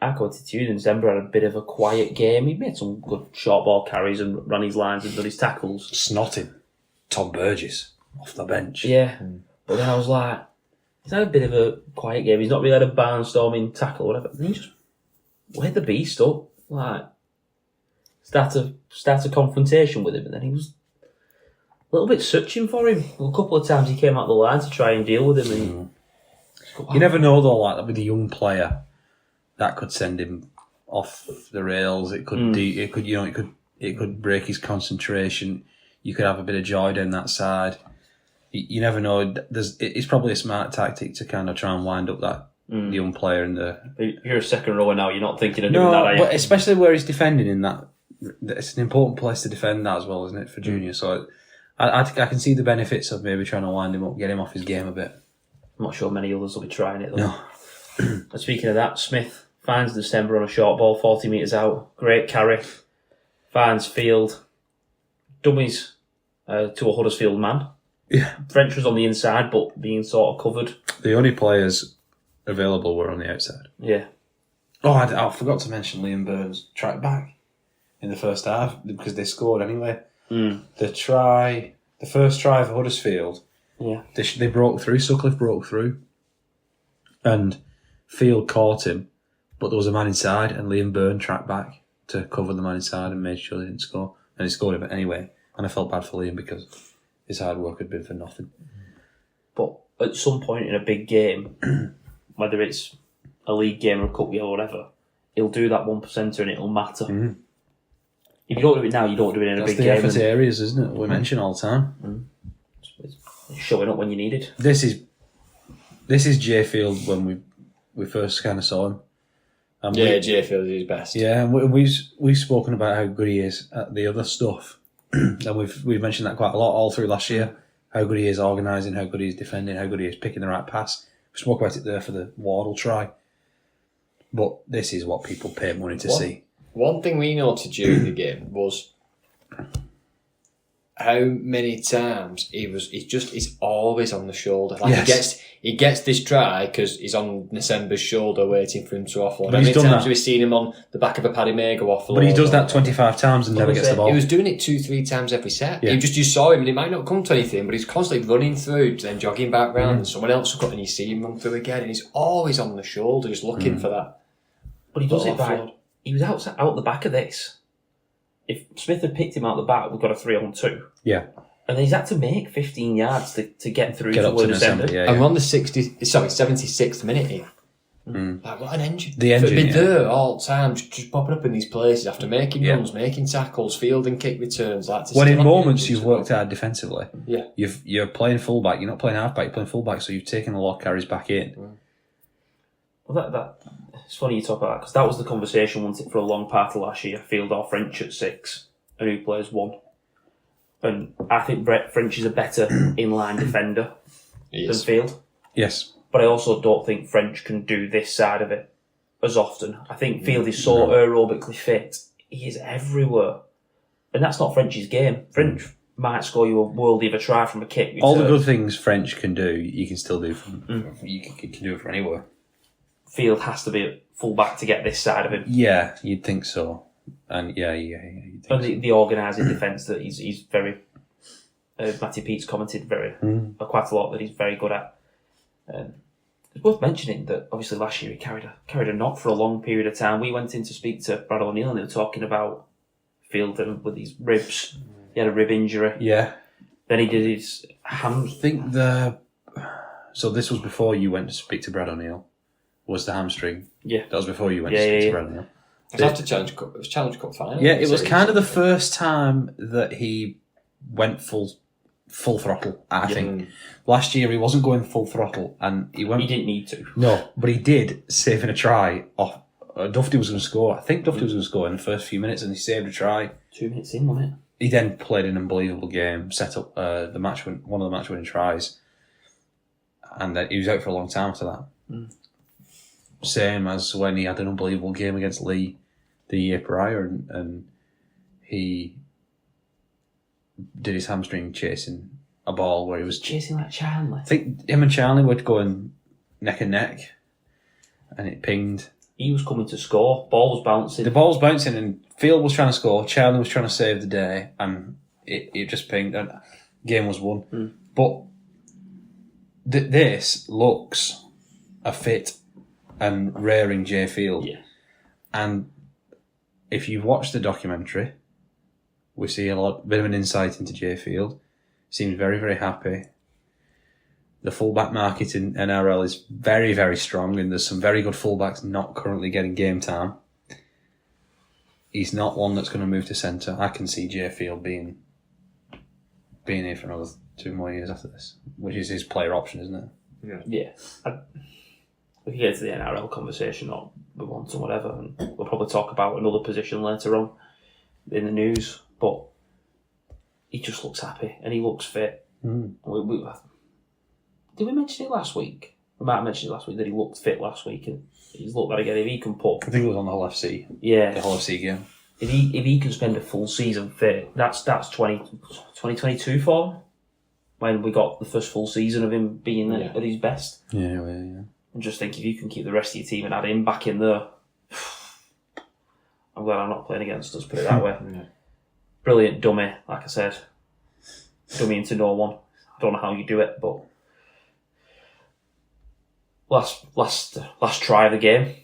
I quoted to you, and Zemba had a bit of a quiet game. He made some good short ball carries and ran his lines and done his tackles. Snotting Tom Burgess off the bench. Yeah, but then I was like, he's had a bit of a quiet game. He's not really had a barnstorming tackle or whatever. And he just laid the beast up, like start a confrontation with him, and then he was a little bit searching for him. A couple of times he came out the line to try and deal with him. And you never know though, like that with a young player. That could send him off the rails. It could, it could break his concentration. You could have a bit of joy down that side. You never know. It's probably a smart tactic to kind of try and wind up that young player in the. You're a second rower now. You're not thinking of doing that, are you? But especially where he's defending in that. It's an important place to defend that as well, isn't it, for Junior? So I can see the benefits of maybe trying to wind him up, get him off his game a bit. I'm not sure many others will be trying it though. No. And speaking of that, Smith finds December on a short ball, 40 metres out. Great carry. Finds Field. Dummies to a Huddersfield man. Yeah. French was on the inside, but being sort of covered. The only players available were on the outside. Yeah. Oh, I forgot to mention Liam Burns tracked back in the first half because they scored anyway. The first try for Huddersfield, they broke through. Sutcliffe broke through. And Field caught him, but there was a man inside, and Liam Byrne tracked back to cover the man inside and made sure they didn't score. And he scored him anyway. And I felt bad for Liam because his hard work had been for nothing. But at some point in a big game, whether it's a league game or a cup game or whatever, he'll do that 1% and it'll matter. Mm. If you don't do it now, you don't do it in a That's big the game. effort areas, isn't it? We mention all the time. It's showing up when you need it. This is Jay Field when we first kind of saw him. And Jay Field is his best. Yeah, and we've spoken about how good he is at the other stuff, and we've mentioned that quite a lot all through last year. How good he is organising, how good he is defending, how good he is picking the right pass. We spoke about it there for the Wardle try. But this is what people pay money to see. One thing we noted during the game was how many times he's always on the shoulder. Like Yes. he gets this try because he's on Nasemba's shoulder waiting for him to offload. But How he's many done times that. have we seen him on the back of a Paddy Mago offload? But he does that 25 times and never gets the ball. He was doing it 2-3 times every set. Yeah. You saw him and he might not come to anything, but he's constantly running through, then jogging back round, and someone else will cut and you see him run through again, and he's always on the shoulder, just looking for that. But he does it by... offload. He was out the back of this. If Smith had picked him out the back, we've got a 3-on-2. Yeah. And he's had to make 15 yards to get through Get to up to December. December, And we're on the 76th minute here. Like, what an engine. The engine, To be yeah. there all the time, just popping up in these places after making Yeah. runs, making tackles, fielding kick returns. Like to When still in have moments the you've engine worked to go. hard defensively, Yeah. you're playing fullback. You're not playing halfback. You're playing fullback. So you've taken a lot of carries back in. Well, that it's funny you talk about that, because that was the conversation, wasn't it, for a long part of last year. Field or French at 6, and who plays 1. And I think Brett French is a better inline defender than Field. Yes. But I also don't think French can do this side of it as often. I think Field is so aerobically fit. He is everywhere. And that's not French's game. French might score you a worldie of a try from a kick return. All the good things French can do, you can still do from. You can do it from anywhere. Field has to be a full-back to get this side of him. Yeah, you'd think so. And you'd think And the organising defence that he's very... Matty Pete's commented quite a lot that he's very good at. It's worth mentioning that obviously last year he carried a knock for a long period of time. We went in to speak to Brad O'Neill and they were talking about Field and with his ribs. He had a rib injury. Yeah. Then he did his ham. So this was before you went to speak to Brad O'Neill. Was the hamstring? Yeah. That was before you went to speak to Brad O'Neill. It was after Challenge Cup. It was Challenge Cup final. Yeah, it was kind of the first time that he went full throttle, I think. Last year he wasn't going full throttle and he went... He didn't need to. No, but he did, saving a try off... Duffy was going to score. I think Duffy was going to score in the first few minutes and he saved a try. 2 minutes in, wasn't it? He then played an unbelievable game, set up one of the match-winning tries, and then he was out for a long time after that. Same as when he had an unbelievable game against Lee the year prior, and he did his hamstring chasing a ball where he was... Chasing like Charlie. I think him and Charlie were going neck and neck, and it pinged. He was coming to score. Ball was bouncing. The ball was bouncing and Field was trying to score, Charlie was trying to save the day, and it just pinged and game was won. But this looks a fit and raring Jay Field. Yeah. And if you watch the documentary, we see bit of an insight into Jay Field. Seems very, very happy. The fullback market in NRL is very, very strong, and there's some very good fullbacks not currently getting game time. He's not one that's going to move to centre. I can see Jay Field being here for another 2 more years after this, which is his player option, isn't it? Yeah. We can get to the NRL conversation or we want to whatever, and we'll probably talk about another position later on in the news, but he just looks happy and he looks fit. Did we mention it last week? We might have mentioned it last week that he looked fit last week, and he's looked that again. If he can put... I think it was on the Hull FC. Yeah. The Hull FC game. If he can spend a full season fit, that's 2022 form, when we got the first full season of him being at his best. Yeah. And just think, if you can keep the rest of your team and add him back in there, I'm glad I'm not playing against us, put it that way. Brilliant dummy, like I said. Dummy into no one. I don't know how you do it, but last try of the game.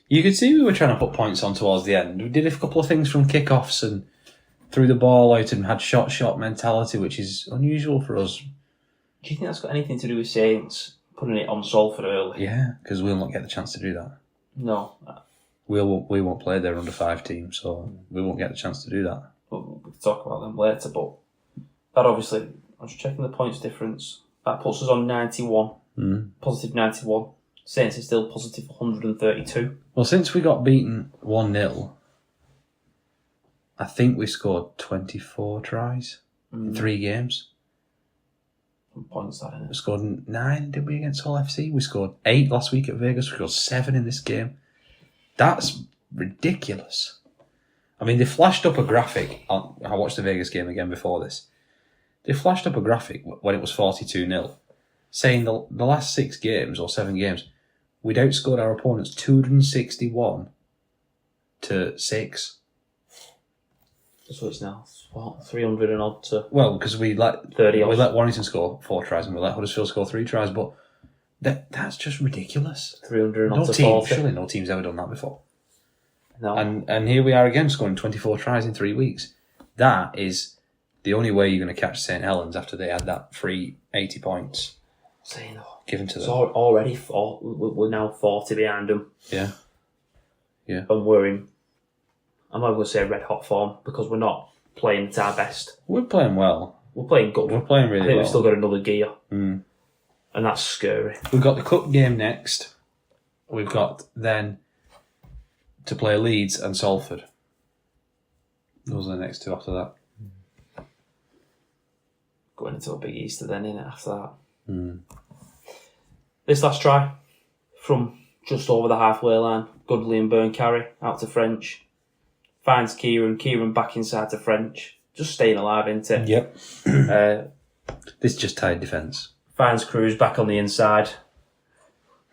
You could see we were trying to put points on towards the end. We did a couple of things from kick-offs and threw the ball out and had shot mentality, which is unusual for us. Do you think that's got anything to do with Saints putting it on Salford early? Yeah, because we'll not get the chance to do that. No. We won't play their under 5 team, so we won't get the chance to do that. We'll talk about them later, but that obviously, I'm just checking the points difference. That puts us on 91, positive 91. Saints is still positive 132. Well, since we got beaten 1-0, I think we scored 24 tries in 3 games. Some points that, We innit? scored 9, did we, against Hull FC? We scored 8 last week at Vegas. We scored 7 in this game. That's ridiculous. I mean, they flashed up a graphic. I watched the Vegas game again before this. They flashed up a graphic when it was 42-0, saying the last 6 games or 7 games, we'd outscored our opponents 261 to 6. So it's now, what, 300 and odd to... Well, because we let 30 we odd. let Warrington score 4 tries and we let Huddersfield score 3 tries, but that's just ridiculous. 300 and No odd to team, 40. surely no team's ever done that before. No. And here we are again scoring 24 tries in 3 weeks. That is the only way you're going to catch St Helens after they had that free 80 points Saying, oh, given to it's them. already we're now 40 behind them, Yeah. and we're in, I'm not going to say red hot form because we're not playing at our best. We're playing well. We're playing good. We're playing I really think well. we've still got another gear, Mm. and that's scary. We've got the cup game next. We've got then to play Leeds and Salford. Those are the next 2 after that. Going into a big Easter then, innit, after that. Mm. This last try from just over the halfway line, Goodley and Burn carry out to French. Finds Kieran back inside to French. Just staying alive, isn't it? Yep. This just tired defence. Finds Cruz back on the inside.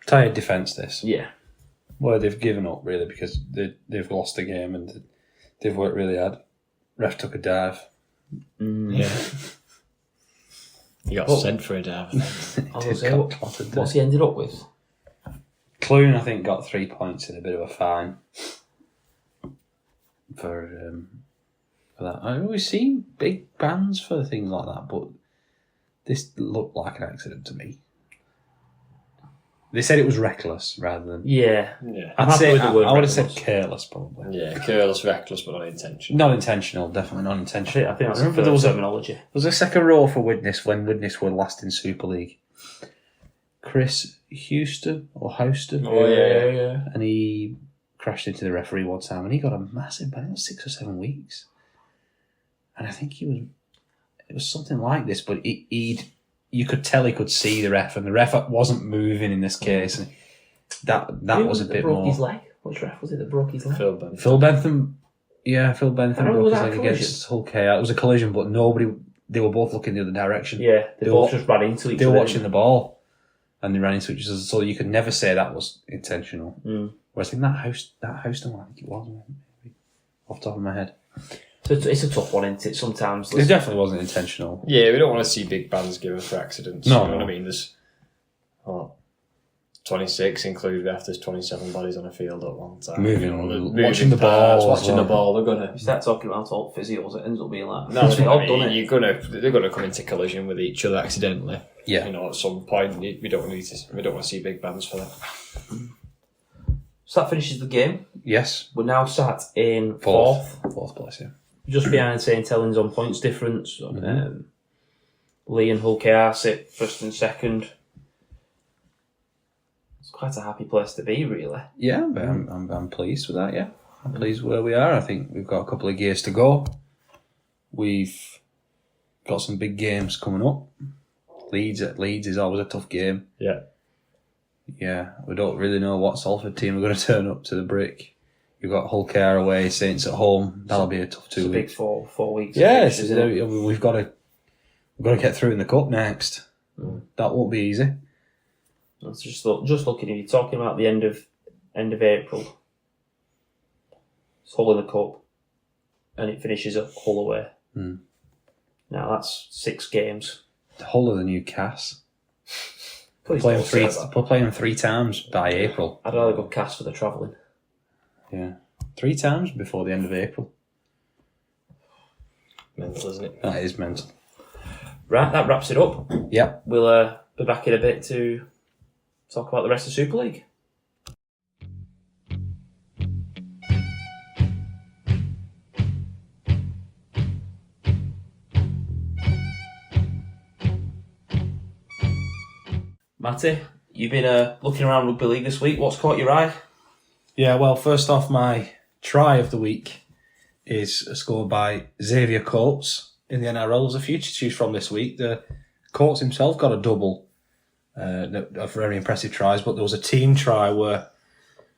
Tired defence, this. Yeah. Well, they've given up, really, because they've lost the game and they've worked really hard. Ref took a dive. Yeah. He got sent for a dive. I was Did say, got clotted what's there. he ended up with? Clune, I think, got 3 points and a bit of a fine for that. I've always seen big bans for things like that, but this looked like an accident to me. They said it was reckless rather than... Yeah. Yeah. I'm I'd happy say, with the word I would have said reckless. careless, probably. Yeah, careless, reckless, but not intentional. Not intentional, definitely not intentional. I think that's Remember the there was terminology. There was a second row for Widnes when Widnes were last in Super League. Chris Houston or Houston. Oh, yeah. And he crashed into the referee one time and he got a massive ban. It was 6 or 7 weeks. And I think it was something like this, but you could tell he could see the ref and the ref wasn't moving in this case. And that Who was a that bit broke more... his leg? Which ref was it that broke his leg? Phil Benton. Phil Bentham. Yeah, Phil Bentham I broke remember his that leg collision. against Hull KR. It was a collision, but they were both looking the other direction. Yeah, they They both were- just ran into each They other. were watching the ball and they ran into each other, so you could never say that was intentional. Whereas in that Houston one, I think it was, maybe, off the top of my head. So it's a tough one, isn't it? Sometimes. It definitely wasn't intentional. Yeah, we don't want to see big bans given for accidents. No, You know no. what I mean? There's 26, included if there's 27 bodies on a field at one time. Moving, You know, they're watching the parts, ball as watching well. the ball. They're gonna. You start talking about all physios, it ends up being like, That's they've what all I done mean. it. They're gonna come into collision with each other accidentally. Yeah. You know, at some point, we don't want to see big bans for that. So that finishes the game. Yes. We're now sat in Fourth fourth, place, yeah. just behind St Helens on points difference. Lee and Hull KR sit first and second. It's quite a happy place to be, really. Yeah, but I'm pleased with that, yeah. I'm pleased where we are. I think we've got a couple of gears to go. We've got some big games coming up. Leeds is always a tough game. Yeah. Yeah, we don't really know what Salford team are going to turn up to the brick. You've got Hull KR away, Saints at home. That'll be a tough 2 It's a big weeks. 4 weeks. Yes, isn't it? we've got to get through in the cup next. That won't be easy. It's just looking, if you're talking about the end of April, it's Hull in the cup, and it finishes at Hull away. Now that's 6 games. The whole of the new cast. Please Playing don't say that. we're playing 3 times by April. I'd rather go cast for the travelling. Yeah, 3 times before the end of April. Mental, isn't it? That is mental. Right, that wraps it up. Yep. We'll be back in a bit to talk about the rest of Super League. Matty, you've been looking around Rugby League this week. What's caught your eye? Yeah, well, first off, my try of the week is a score by Xavier Coates in the NRL. There's a few to choose from this week. The Coates himself got a double of very impressive tries, but there was a team try where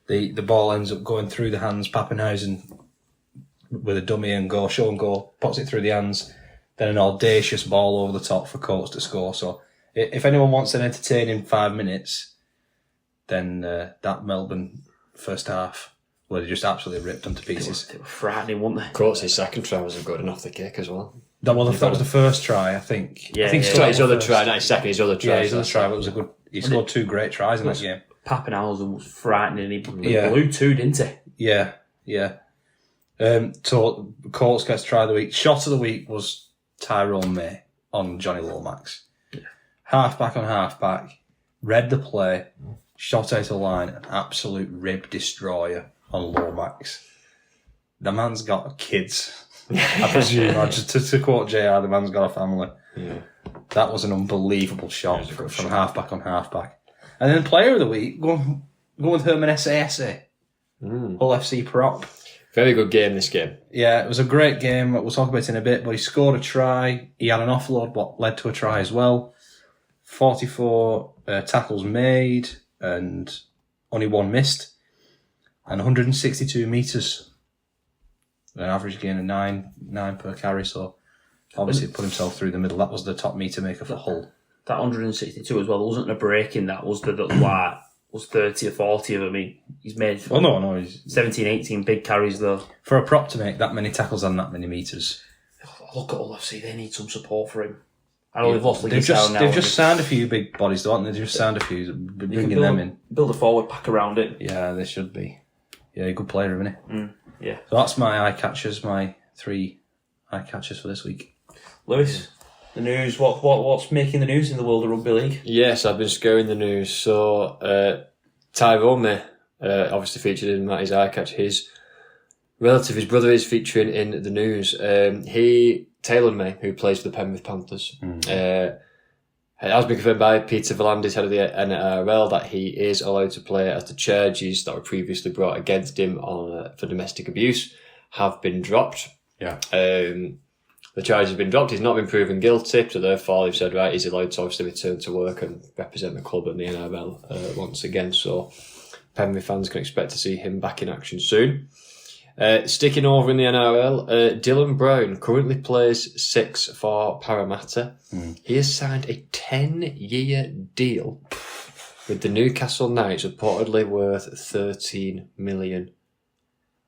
the ball ends up going through the hands. Pappenhausen with a dummy and go, show and go, pots it through the hands. Then an audacious ball over the top for Coates to score. So if anyone wants an entertaining 5 minutes, then that Melbourne first half, where they just absolutely ripped them to pieces. They were frightening, weren't they? Coates' second try was a good enough the kick as well. That was the first try, I think. Yeah, I think yeah, he His other try, not his second, his other try. Yeah, his other try, but it was a good. He scored 2 great tries in that game. Pappenhausen was frightening. He Yeah. blew 2, didn't he? Yeah. So Coates gets try of the week. Shot of the week was Tyrone May on Johnny Lomax. Yeah. Halfback on halfback, read the play, shot out of the line, an absolute rib destroyer on Lomax. The man's got kids. I presume, just to quote JR, the man's got a family. Yeah. That was an unbelievable shot from halfback on halfback. And then player of the week, go with Herman Essa. Hull FC prop. Very good game, this game. Yeah, it was a great game. We'll talk about it in a bit, but he scored a try. He had an offload, what led to a try as well. 44 tackles made and only 1 missed. And 162 metres. An average gain of 9 per carry, so obviously put himself through the middle. That was the top meter maker for Hull. That 162 as well. There wasn't a break in that. Was the was 30 or 40 of them. He's made Oh no, he's 17, 18 big carries though. for a prop to make that many tackles and that many metres. Look at Hull FC. They need some support for him. I know they've lost They've Liggins now. just signed a few big bodies, though, haven't they? They've just signed a few, bringing them in. Build a forward pack around it. Yeah, they should be. Yeah, good player, isn't he? Yeah. So that's my eye catchers, my 3 eye catchers for this week. Lewis, the news. What's making the news in the world of rugby league? Yes, I've been scouring the news. So, Tyrone May, obviously featured in Matty's eye catch. His relative, his brother, is featuring in the news. Taylor May, who plays for the Penrith Panthers, has been confirmed by Peter V'landys, head of the NRL, that he is allowed to play, as the charges that were previously brought against him for domestic abuse have been dropped. Yeah. The charges have been dropped. He's not been proven guilty, so therefore they've said, right, he's allowed to obviously return to work and represent the club and the NRL once again. So Penrith fans can expect to see him back in action soon. Sticking over in the NRL, Dylan Brown currently plays 6 for Parramatta. He has signed a 10-year deal with the Newcastle Knights, reportedly worth $13 million.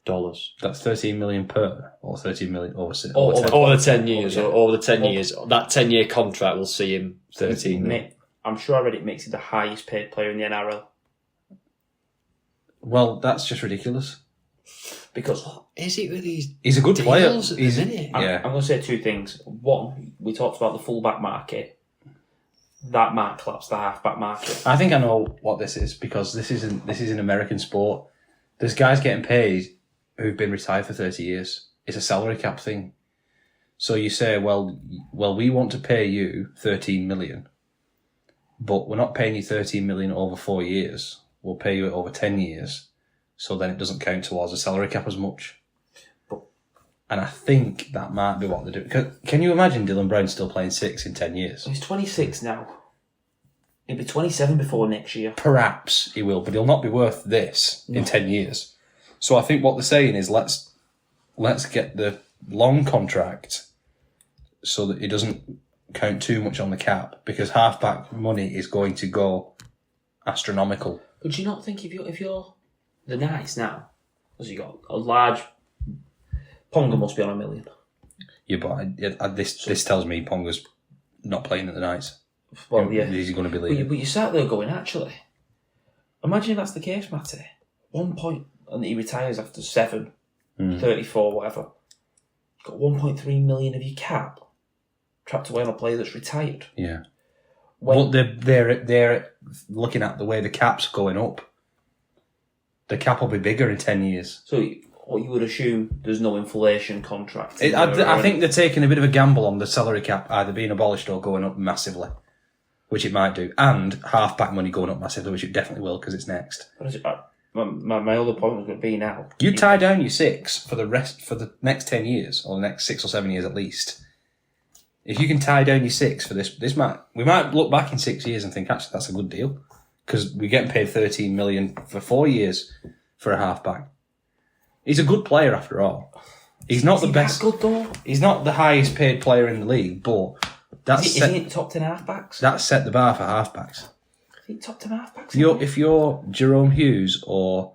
That's 13 million per, or 13 million over 10. Over the 10 years, or over the 10 years. That 10-year contract will see him 13 million. I'm sure I read it makes him the highest paid player in the NRL. Well, that's just ridiculous. Because Is it with these He's a good player. deals at the minute? Yeah. I'm going to say 2 things. One, we talked about the fullback market. That might collapse the halfback market. I think I know what this is, because this is an American sport. There's guys getting paid who've been retired for 30 years. It's a salary cap thing. So you say, well, we want to pay you 13 million, but we're not paying you 13 million over 4 years. We'll pay you it over 10 years. So then it doesn't count towards the salary cap as much. And I think that might be what they're doing. Can you imagine Dylan Brown still playing 6 in 10 years? He's 26 now. He'll be 27 before next year. Perhaps he will, but he'll not be worth this in 10 years. So I think what they're saying is let's get the long contract so that it doesn't count too much on the cap, because halfback money is going to go astronomical. But do you not think if you're the Knights now, because you got a large Ponga must be on $1 million. Yeah, but this tells me Ponga's not playing at the Knights. Well, yeah. He's going to be leaving. But you sat there going, actually, imagine if that's the case, Matty. 1 point, and he retires after 7, 34, whatever. You've got 1.3 million of your cap. trapped away on a player that's retired. Yeah. When, But they're looking at the way the cap's going up. The cap will be bigger in 10 years. so what you would assume there's no inflation contract. I think they're taking a bit of a gamble on the salary cap either being abolished or going up massively, which it might do, and half-back money going up massively, which it definitely will because it's next. My other point was going to be now. You tie down your 6 for the next 10 years, or the next 6 or 7 years at least. If you can tie down your 6 for we might look back in 6 years and think, actually, that's a good deal. Because we're getting paid $13 million for 4 years for a half-back. He's a good player after all. He's not the best. Good though. He's not the highest paid player in the league, but Isn't he top 10 half-backs? that set the bar for half-backs. Is he top 10 half-backs? If you're Jerome Hughes or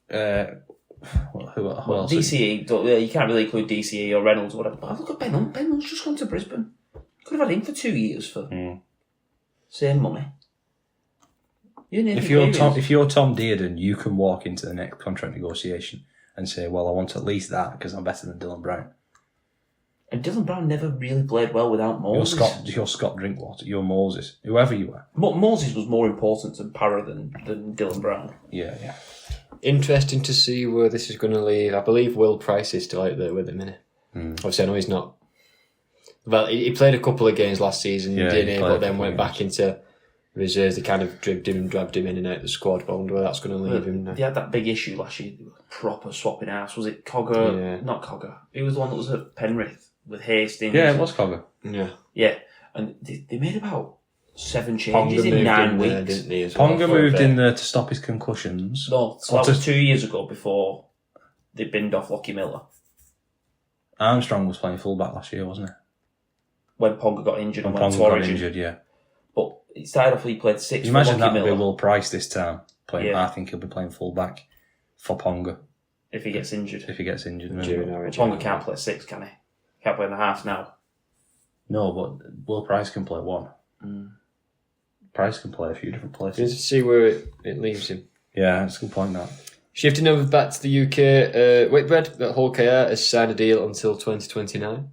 who else? DCE, you can't really include DCE or Reynolds or whatever. But look at Ben Hunt. Ben Hunt's just gone to Brisbane. Could have had him for 2 years for same money. If you're Tom Dearden, you can walk into the next contract negotiation and say, well, I want at least that because I'm better than Dylan Brown. And Dylan Brown never really played well without Moses. You're Scott Drinkwater. You're Moses. Whoever you are. Moses was more important to Parra than Dylan Brown. Yeah. Interesting to see where this is going to leave. I believe Will Price is still out there with him, isn't he? Obviously, I know he's not. Well, he played a couple of games last season, but then went back into reserves. They kind of dragged him in and out the squad. But I wonder where that's going to leave him now. They had that big issue last year. Proper swapping ass. Was it Cogger? Yeah. Not Cogger. He was the one that was at Penrith with Hastings. Yeah, it was Cogger. Yeah. And they made about 7 changes in 9 weeks. Ponga moved in there to stop his concussions. No, so that was 2 years ago before they binned off Lockie Miller. Armstrong was playing fullback last year, wasn't he? When Ponga got injured and When went Ponga to got Origin. injured, yeah. But it started off, he played 6 You for imagine Lockie that would Miller. be Will Price this time. Yeah. I think he'll be playing fullback for Ponga If he gets injured. Ponga can't play 6, can he? Can't play in the halves now. No, but Will Price can play 1. Price can play a few different places. Let's see where it leaves him. Yeah, that's a good point, that. Shifting over back to the UK, Whitbread at Hull KR has signed a deal until 2029.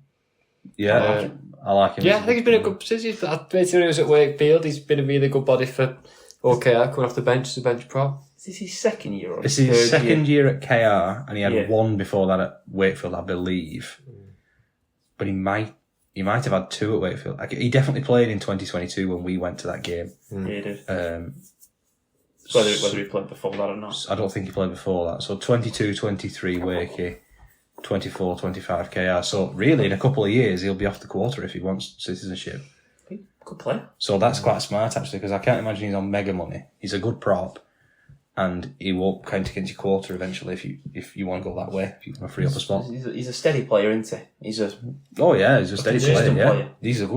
Yeah, I like him. Yeah, I think he's been a good. Since he was at Wakefield, he's been a really good body for OKR, coming off the bench as a bench prop. Is this his second year? Or This is his third second year at KR, and he had Yeah. 1 before that at Wakefield, I believe. But he might have had 2 at Wakefield. He definitely played in 2022 when we went to that game. Yeah, he did. Whether he played before that or not. I don't think he played before that. So 22, 23 Wakey, 24, 25 KR. So really, in a couple of years, he'll be off the quarter if he wants citizenship. Good player. So that's quite smart, actually, because I can't imagine he's on mega money. He's a good prop, and he won't count against your quarter eventually if you want to go that way, if you want to free up a spot. He's a steady player, isn't he? He's a He's a steady player, consistent yeah. player. He's a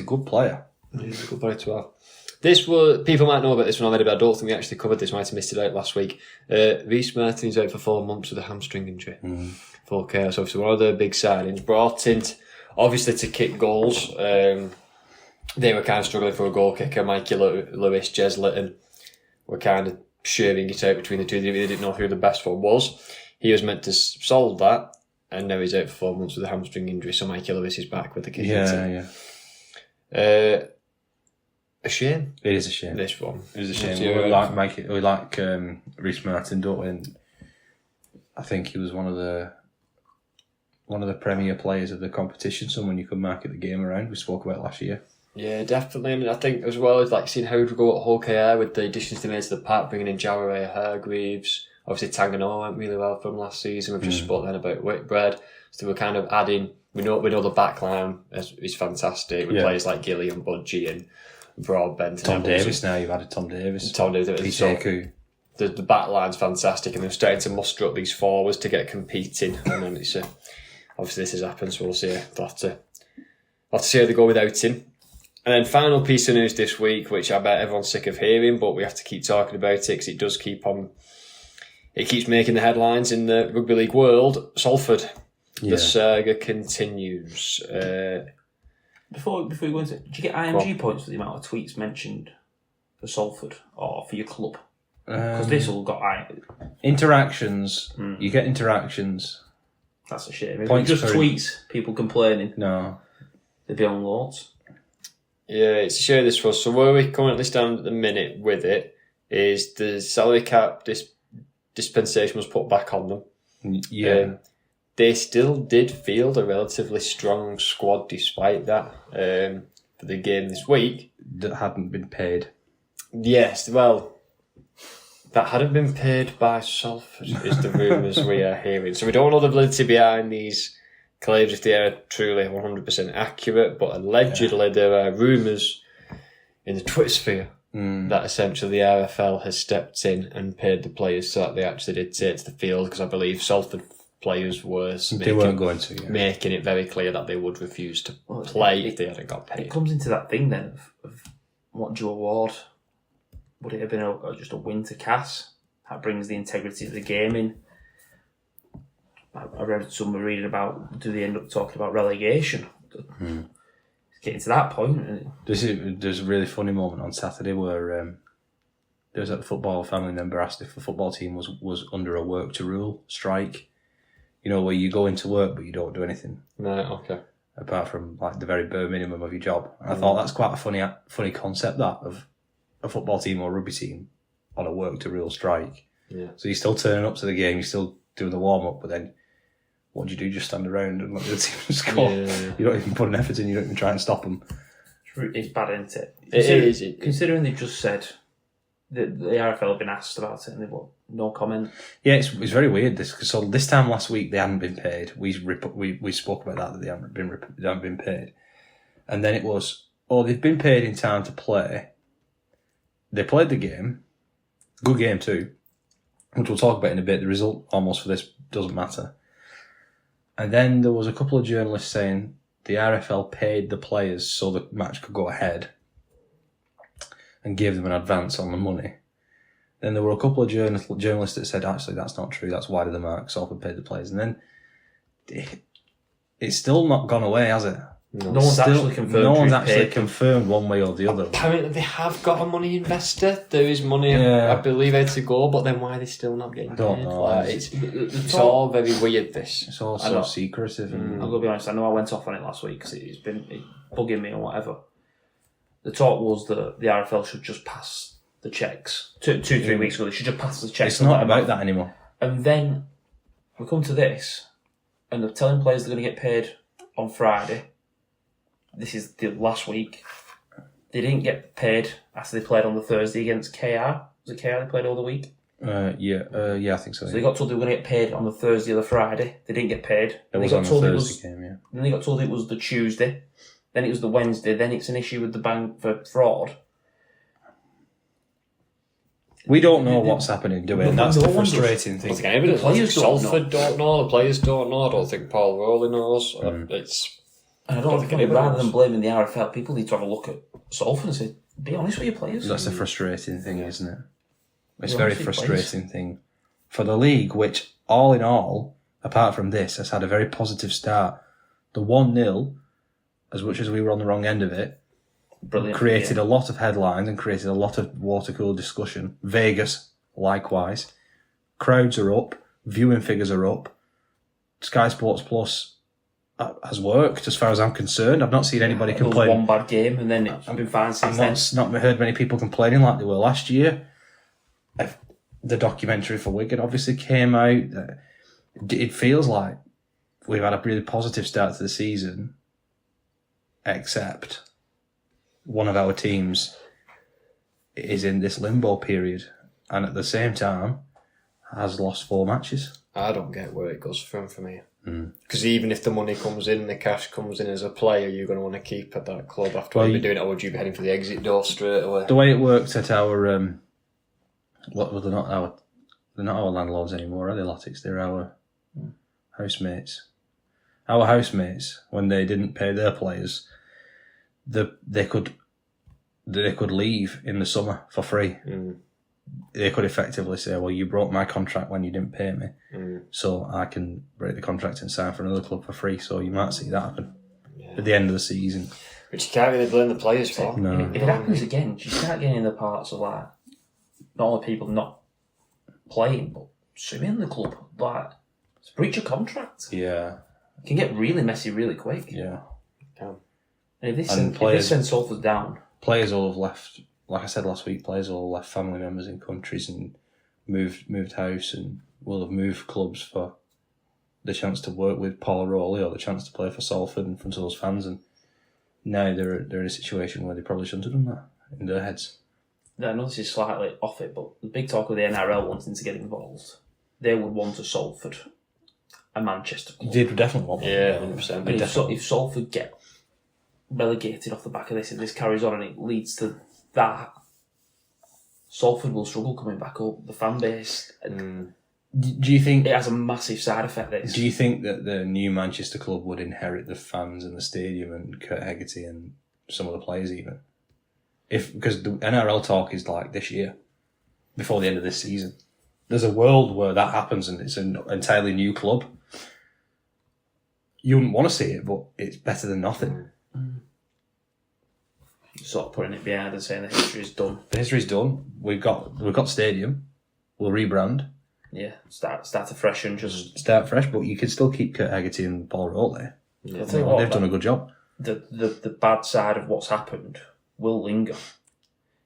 good player. He's a good player to have. This was, people might know about this one already, but I don't think we actually covered this. Might have missed it out last week. Rhys Martin's out for 4 months with a hamstring injury. 4K, so obviously one of the big signings. Brought in, obviously, to kick goals. They were kind of struggling for a goal kicker. Mikey Lewis, Jez Litton were kind of sharing it out between the two. They didn't know who the best one was. He was meant to solve that, and now he's out for 4 months with a hamstring injury, so Mikey Lewis is back with the kicking team. A shame. It is a shame. This one. It is a shame. We like Rhys Martin, don't we? And I think he was one of the premier players of the competition, someone you could market the game around. We spoke about last year. Yeah, definitely. I mean, I think as well as like seeing how we go at Hull KR with the additions they made to the pack, bringing in Jawara Hargreaves. Obviously, Tanganoa went really well from last season. We've just spoke then about Whitbread. So we're kind of adding. We know the back line is fantastic with players like Gillian, Budgie, and Broadbent. Tom Davis now. You've added Tom Davis. Piseku. The back line's fantastic, and they're starting to muster up these forwards to get competing. And then it's obviously this has happened, so we'll see. They'll have to see how they go without him. And then final piece of news this week, which I bet everyone's sick of hearing, but we have to keep talking about it because it does keep on. It keeps making the headlines in the rugby league world. Salford, the saga continues. Before we go into it, did you get IMG points for the amount of tweets mentioned for Salford or for your club? Because this all got interactions. You get interactions. That's a shame. Points Just for tweets, people complaining. No. they'd be on loads. Yeah, it's a share this for us. So where we currently stand at the minute with it is the salary cap dispensation was put back on them. Yeah. They still did field a relatively strong squad despite that for the game this week. That hadn't been paid. Yes, well, that hadn't been paid by Salford, is the rumours we are hearing. So we don't know the validity behind these claims if they are truly 100% accurate, but allegedly there are rumours in the Twitter sphere that essentially the RFL has stepped in and paid the players so that they actually did take to the field, because I believe Salford players were making it very clear that they would refuse to play if they hadn't got paid. It comes into that thing then of what do you award? Would it have been just a win to Cass? That brings the integrity of the game in. I read somewhere reading about, do they end up talking about relegation? Getting to that point. There's a really funny moment on Saturday where there was a football family member asked if the football team was under a work to rule strike. You know, where you go into work but you don't do anything. Right, okay. Apart from like the very bare minimum of your job. And I thought that's quite a funny concept, that, of a football team or rugby team on a work to rule strike. Yeah. So you're still turning up to the game, you're still doing the warm up, but then what do you do? Just stand around and let the team score? Yeah. You don't even put an effort in, you don't even try and stop them. It's bad, isn't it? It is. Considering they've just said that the RFL have been asked about it and they've got no comment. Yeah, it's very weird. So this time last week they hadn't been paid. We spoke about that they hadn't been paid, and then it was, they've been paid in time to play. They played the game, good game too, which we'll talk about in a bit. The result almost for this doesn't matter. And then there was a couple of journalists saying the RFL paid the players so the match could go ahead and gave them an advance on the money. Then there were a couple of journalists that said, actually, that's not true. That's wide of the mark. Salford paid the players. And then it's still not gone away, has it? No one's actually confirmed. No one's actually confirmed one way or the other. Apparently they have got a money investor. There is money, I believe, to go, but then why are they still not getting paid? Don't know. Like, it's all very weird, this. It's all so secretive. And I'm going to be honest, I know I went off on it last week because it's been bugging me or whatever. The talk was that the RFL should just pass the checks. 2-3 weeks ago, they should just pass the checks. It's not about that anymore. And then we come to this, and they're telling players they're going to get paid on Friday. This is the last week. They didn't get paid after they played on the Thursday against KR. Was it KR they played all the week? Yeah, I think so. So they got told they were going to get paid on the Thursday or the Friday. They didn't get paid. It was on the Thursday game, yeah. Then they got told it was the Tuesday. Then it was the Wednesday. Then it's an issue with the bank for fraud. We don't know what's happening, do we? And that's the frustrating thing. The players Salford don't know. The players don't know. I don't think Paul Rowley knows. And I don't think rather than blaming the RFL, people need to have a look at Salford and say, be honest with your players. That's the frustrating thing, isn't it? It's a very frustrating thing for the league, which, all in all, apart from this, has had a very positive start. The 1-0, as much as we were on the wrong end of it, created a lot of headlines and created a lot of water-cooler discussion. Vegas, likewise. Crowds are up. Viewing figures are up. Sky Sports Plus has worked, as far as I'm concerned. I've not seen anybody complain. One bad game, and then it's been fine since then. I've not heard many people complaining like they were last year. The documentary for Wigan obviously came out. It feels like we've had a really positive start to the season, except one of our teams is in this limbo period, and at the same time has lost 4 matches. I don't get where it goes from here. Because even if the money comes in, the cash comes in as a player, you're going to want to keep at that club after what you've been doing, or would you be heading for the exit door straight away? The way it works at our they're not our landlords anymore, are they, Latics? They're our housemates. Our housemates, when they didn't pay their players, they could leave in the summer for free. They could effectively say, well, you broke my contract when you didn't pay me, so I can break the contract and sign for another club for free. So you might see that happen at the end of the season. Which you can't really blame the players for. No. If it happens again, you start getting in the parts of like, not only people not playing, but suing the club. Like, it's a breach of contract. Yeah. It can get really messy really quick. Yeah. And if they send Salford down, players all have left. Like I said last week, players all left family members in countries and moved house and will have moved clubs for the chance to work with Paul Rowley or the chance to play for Salford in front of those fans. And now they're in a situation where they probably shouldn't have done that in their heads. I know this is slightly off it, but the big talk of the NRL wanting to get involved, they would want a Salford, a Manchester club. They definitely want one. Yeah, 100%. And if Salford get relegated off the back of this, and this carries on and it leads to that, Salford will struggle coming back up. The fan base, Do you think it has a massive side effect. This. Do you think that the new Manchester club would inherit the fans and the stadium and Kurt Hegarty and some of the players even? Because the NRL talk is like this year, before the end of this season. There's a world where that happens and it's an entirely new club. You wouldn't want to see it, but it's better than nothing. Sort of putting it behind and saying the history's done. The history's done. We've got stadium. We'll rebrand. Yeah, start afresh and just Start fresh, but you can still keep Kurt Hegarty and Paul Rowley. I'll tell you what, They've done a good job. The bad side of what's happened will linger.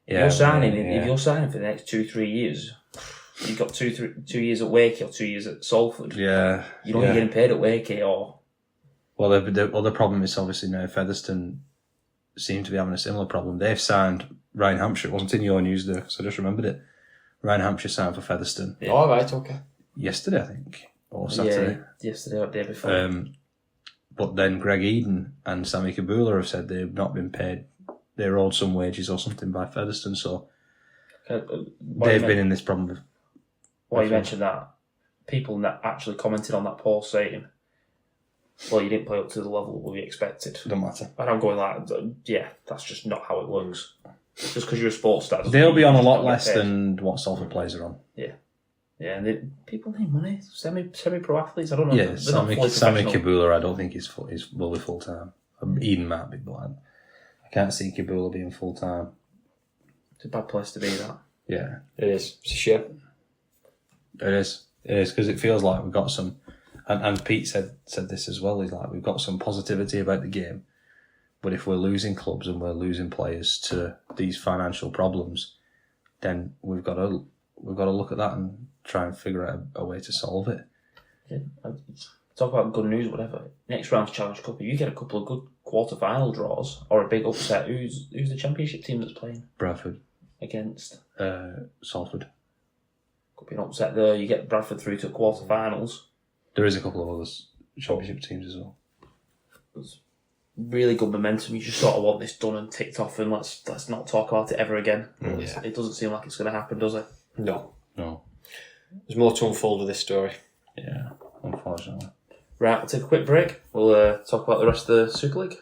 If Yeah, you're signing, yeah. if you're signing for the next 2-3 years, you've got 2 years at Wakey or 2 years at Salford. Yeah. You know you're getting paid at Wakey or. Well, the other problem is obviously now Featherstone seem to be having a similar problem. They've signed Ryan Hampshire. It wasn't in your news there, because I just remembered it. Ryan Hampshire signed for Featherstone. Yeah. Oh, right, okay. Yesterday, I think. Or Saturday. Yeah, yesterday or the day before. But then Greg Eden and Sammy Kabula have said they've not been paid. They're owed some wages or something by Featherstone, so they've been in this problem. Why you mentioned that, people that actually commented on that post saying, well, you didn't play up to the level we expected. Don't matter. And I'm going like, yeah, that's just not how it works. Just because you're a sports star. They'll be on a lot less than what Salford players are on. Yeah. Yeah, and people need money. Semi-pro athletes, I don't know. Yeah, They're Sammy not fully professional. Kabula, I don't think will be full time. Eden might be, but I can't see Kabula being full time. It's a bad place to be, that. Yeah, It is. It's a shame. it is. It is, because it feels like we've got some, and Pete said this as well. He's like, we've got some positivity about the game, but if we're losing clubs and we're losing players to these financial problems, then we've got to look at that and try and figure out a way to solve it. Yeah. Talk about good news, whatever. Next round's Challenge Cup. If you get a couple of good quarter-final draws or a big upset, who's the championship team that's playing Bradford, against? Salford. Could be an upset there. You get Bradford through to quarter-finals. There is a couple of other championship teams as well. It's really good momentum. You just sort of want this done and ticked off, and let's not talk about it ever again. Yeah. It doesn't seem like it's going to happen, does it? No. No. There's more to unfold with this story. Yeah, unfortunately. Right, we'll take a quick break. We'll talk about the rest of the Super League.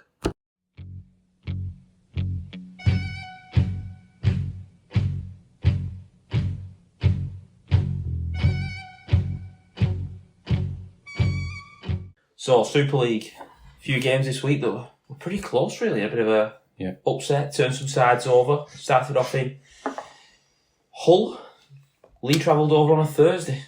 So, Super League, a few games this week that were pretty close, really. A bit of a upset, turned some sides over. Started off in Hull. Lee travelled over on a Thursday.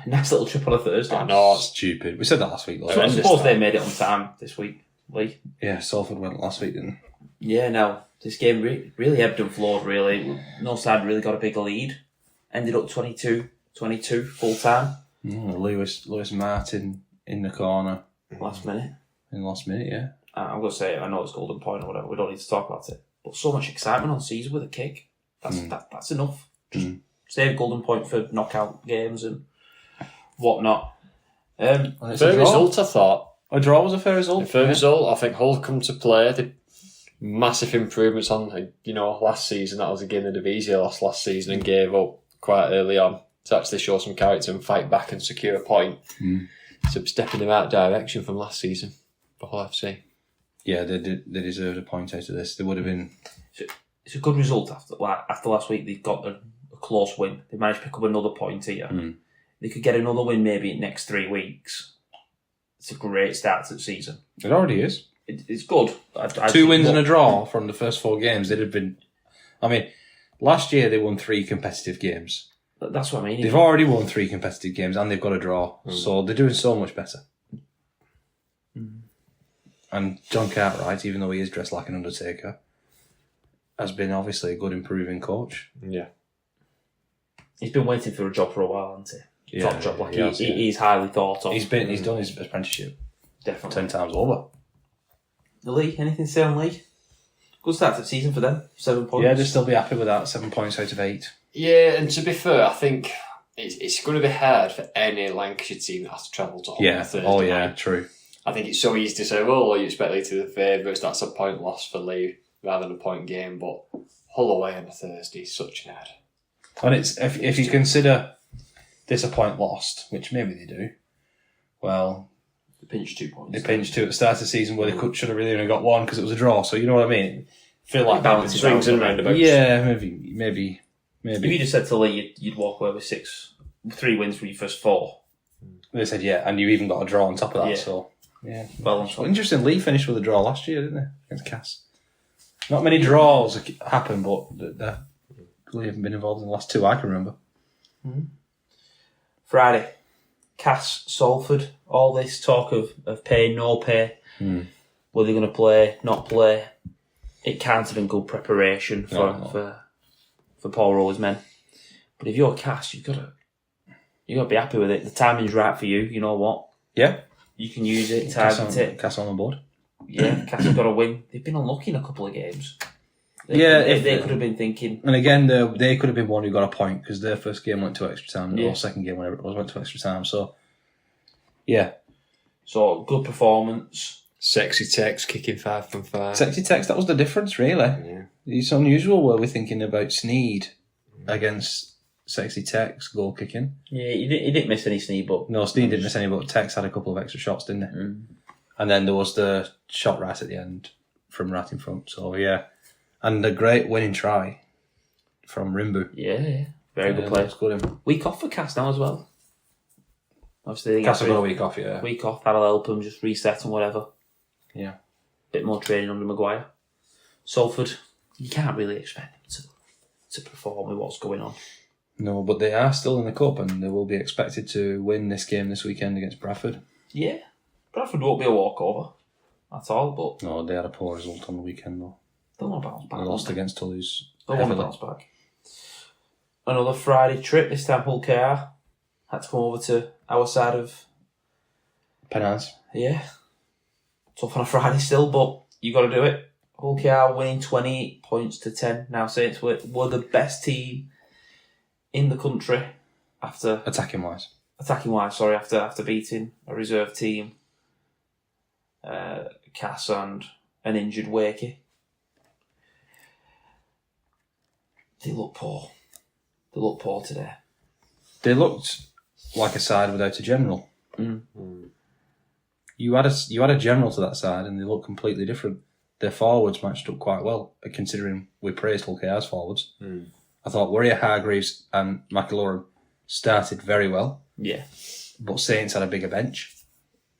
Nice little trip on a Thursday. I know. Stupid. We said that last week, though. So I suppose they made it on time this week, Lee. Yeah, Salford went last week, didn't Yeah, no. This game really ebbed and flowed, really. No side really got a big lead. Ended up 22-22 full time. Lewis Martin in the corner. Last minute. In the last minute, yeah. I'm going to say, I know it's golden point or whatever, we don't need to talk about it. But so much excitement on Caesar with a kick. That's enough. Just save golden point for knockout games and whatnot. Fair result, I thought. A draw was a fair result. A fair result. I think Hull come to play. The massive improvements on, last season. That was a game the Division lost last season and gave up quite early on to actually show some character and fight back and secure a point. So step in the right direction from last season for Hull FC. Yeah, they deserved a point out of this. They would have been. It's a good result after last week. They got a close win. They managed to pick up another point here. They could get another win maybe in the next 3 weeks. It's a great start to the season. It already is. It's good. 2 wins and a draw from the first 4 games. They'd have been. I mean, last year they won 3 competitive games. That's what I mean. They've already won 3 competitive games and they've got a draw. So they're doing so much better. And John Cartwright, even though he is dressed like an Undertaker, has been obviously a good improving coach. Yeah. He's been waiting for a job for a while, hasn't he? Yeah, Top job, like he has, he's highly thought of. He's done his apprenticeship Definitely. 10 times over. The Lee, anything to say on Lee? Good start to the season for them. 7 points. Yeah, they'll still be happy with that. 7 points out of 8. Yeah, and to be fair, I think it's going to be hard for any Lancashire team that has to travel to Hull on Thursday night. True. I think it's so easy to say, well, you expect Lee to be the favourites, that's a point loss for Lee rather than a point game, but Hull away on a Thursday is such an ad. And it's if you consider this a point lost, which maybe they do, well, They pinched 2 points. they pinched 2 at the start of the season where they should have really only got 1 because it was a draw, so you know what I mean? Feel like balance Swings and roundabouts. Yeah, maybe. If you just said to Lee you'd walk away with 3 wins from your first 4. They said, yeah, and you even got a draw on top of that, Yeah. so... Yeah. Balance. Well, interesting, Lee finished with a draw last year, didn't they? Against Cass. Not many draws happen, but Lee haven't been involved in the last 2 I can remember. Friday, Cass, Salford. All this talk of pay, no pay. Were they going to play, not play? It can't have been good preparation for Paul Rowley's men. But if you're Cass, you got to be happy with it. The timing's right for you. You know what? Yeah. You can use it, target it. Cass on the board. Yeah, Cass have got to win. They've been unlucky in a couple of games. They could have been thinking. And again, they could have been one who got a point because their first game went to extra time, Yeah. or second game, whatever it was, went to extra time. So, yeah. So, good performance. Sexy Tex kicking 5 from 5. Sexy Tex, that was the difference, really. Yeah. It's unusual where we're thinking about Sneed against Sexy Tex goal kicking. Yeah, he didn't miss any Sneed, but... No, Sneed didn't miss any, but Tex had a couple of extra shots, didn't he? And then there was the shot right at the end from right in front. So, yeah. And a great winning try from Rimbu. Yeah. Very good play. That was good. Week off for Cass now as well. Obviously, they Cass get got a week off, yeah. Week off, that'll help them just reset and whatever. Yeah. Bit more training under Maguire. Salford, you can't really expect them to perform with what's going on. No, but they are still in the cup and they will be expected to win this game this weekend against Bradford. Yeah. Bradford won't be a walkover at all, but No, they had a poor result on the weekend though. they'll want to bounce back. They lost against Toulouse. They'll want to heavily. bounce back. Another Friday trip, this time Hull KR. Had to come over to our side of... Pennines. Yeah. Tough on a Friday still, but you got to do it. Hull KR winning 28 points to 10. Now Saints were the best team in the country after... Attacking wise. After beating a reserve team, Cass and an injured Wakey. They look poor. They look poor today. They looked like a side without a general. You had a general to that side and they look completely different. Their forwards matched up quite well, considering we praised Hull KR's forwards. I thought Warrior Hargreaves and McIlaurin started very well. Yeah. But Saints had a bigger bench.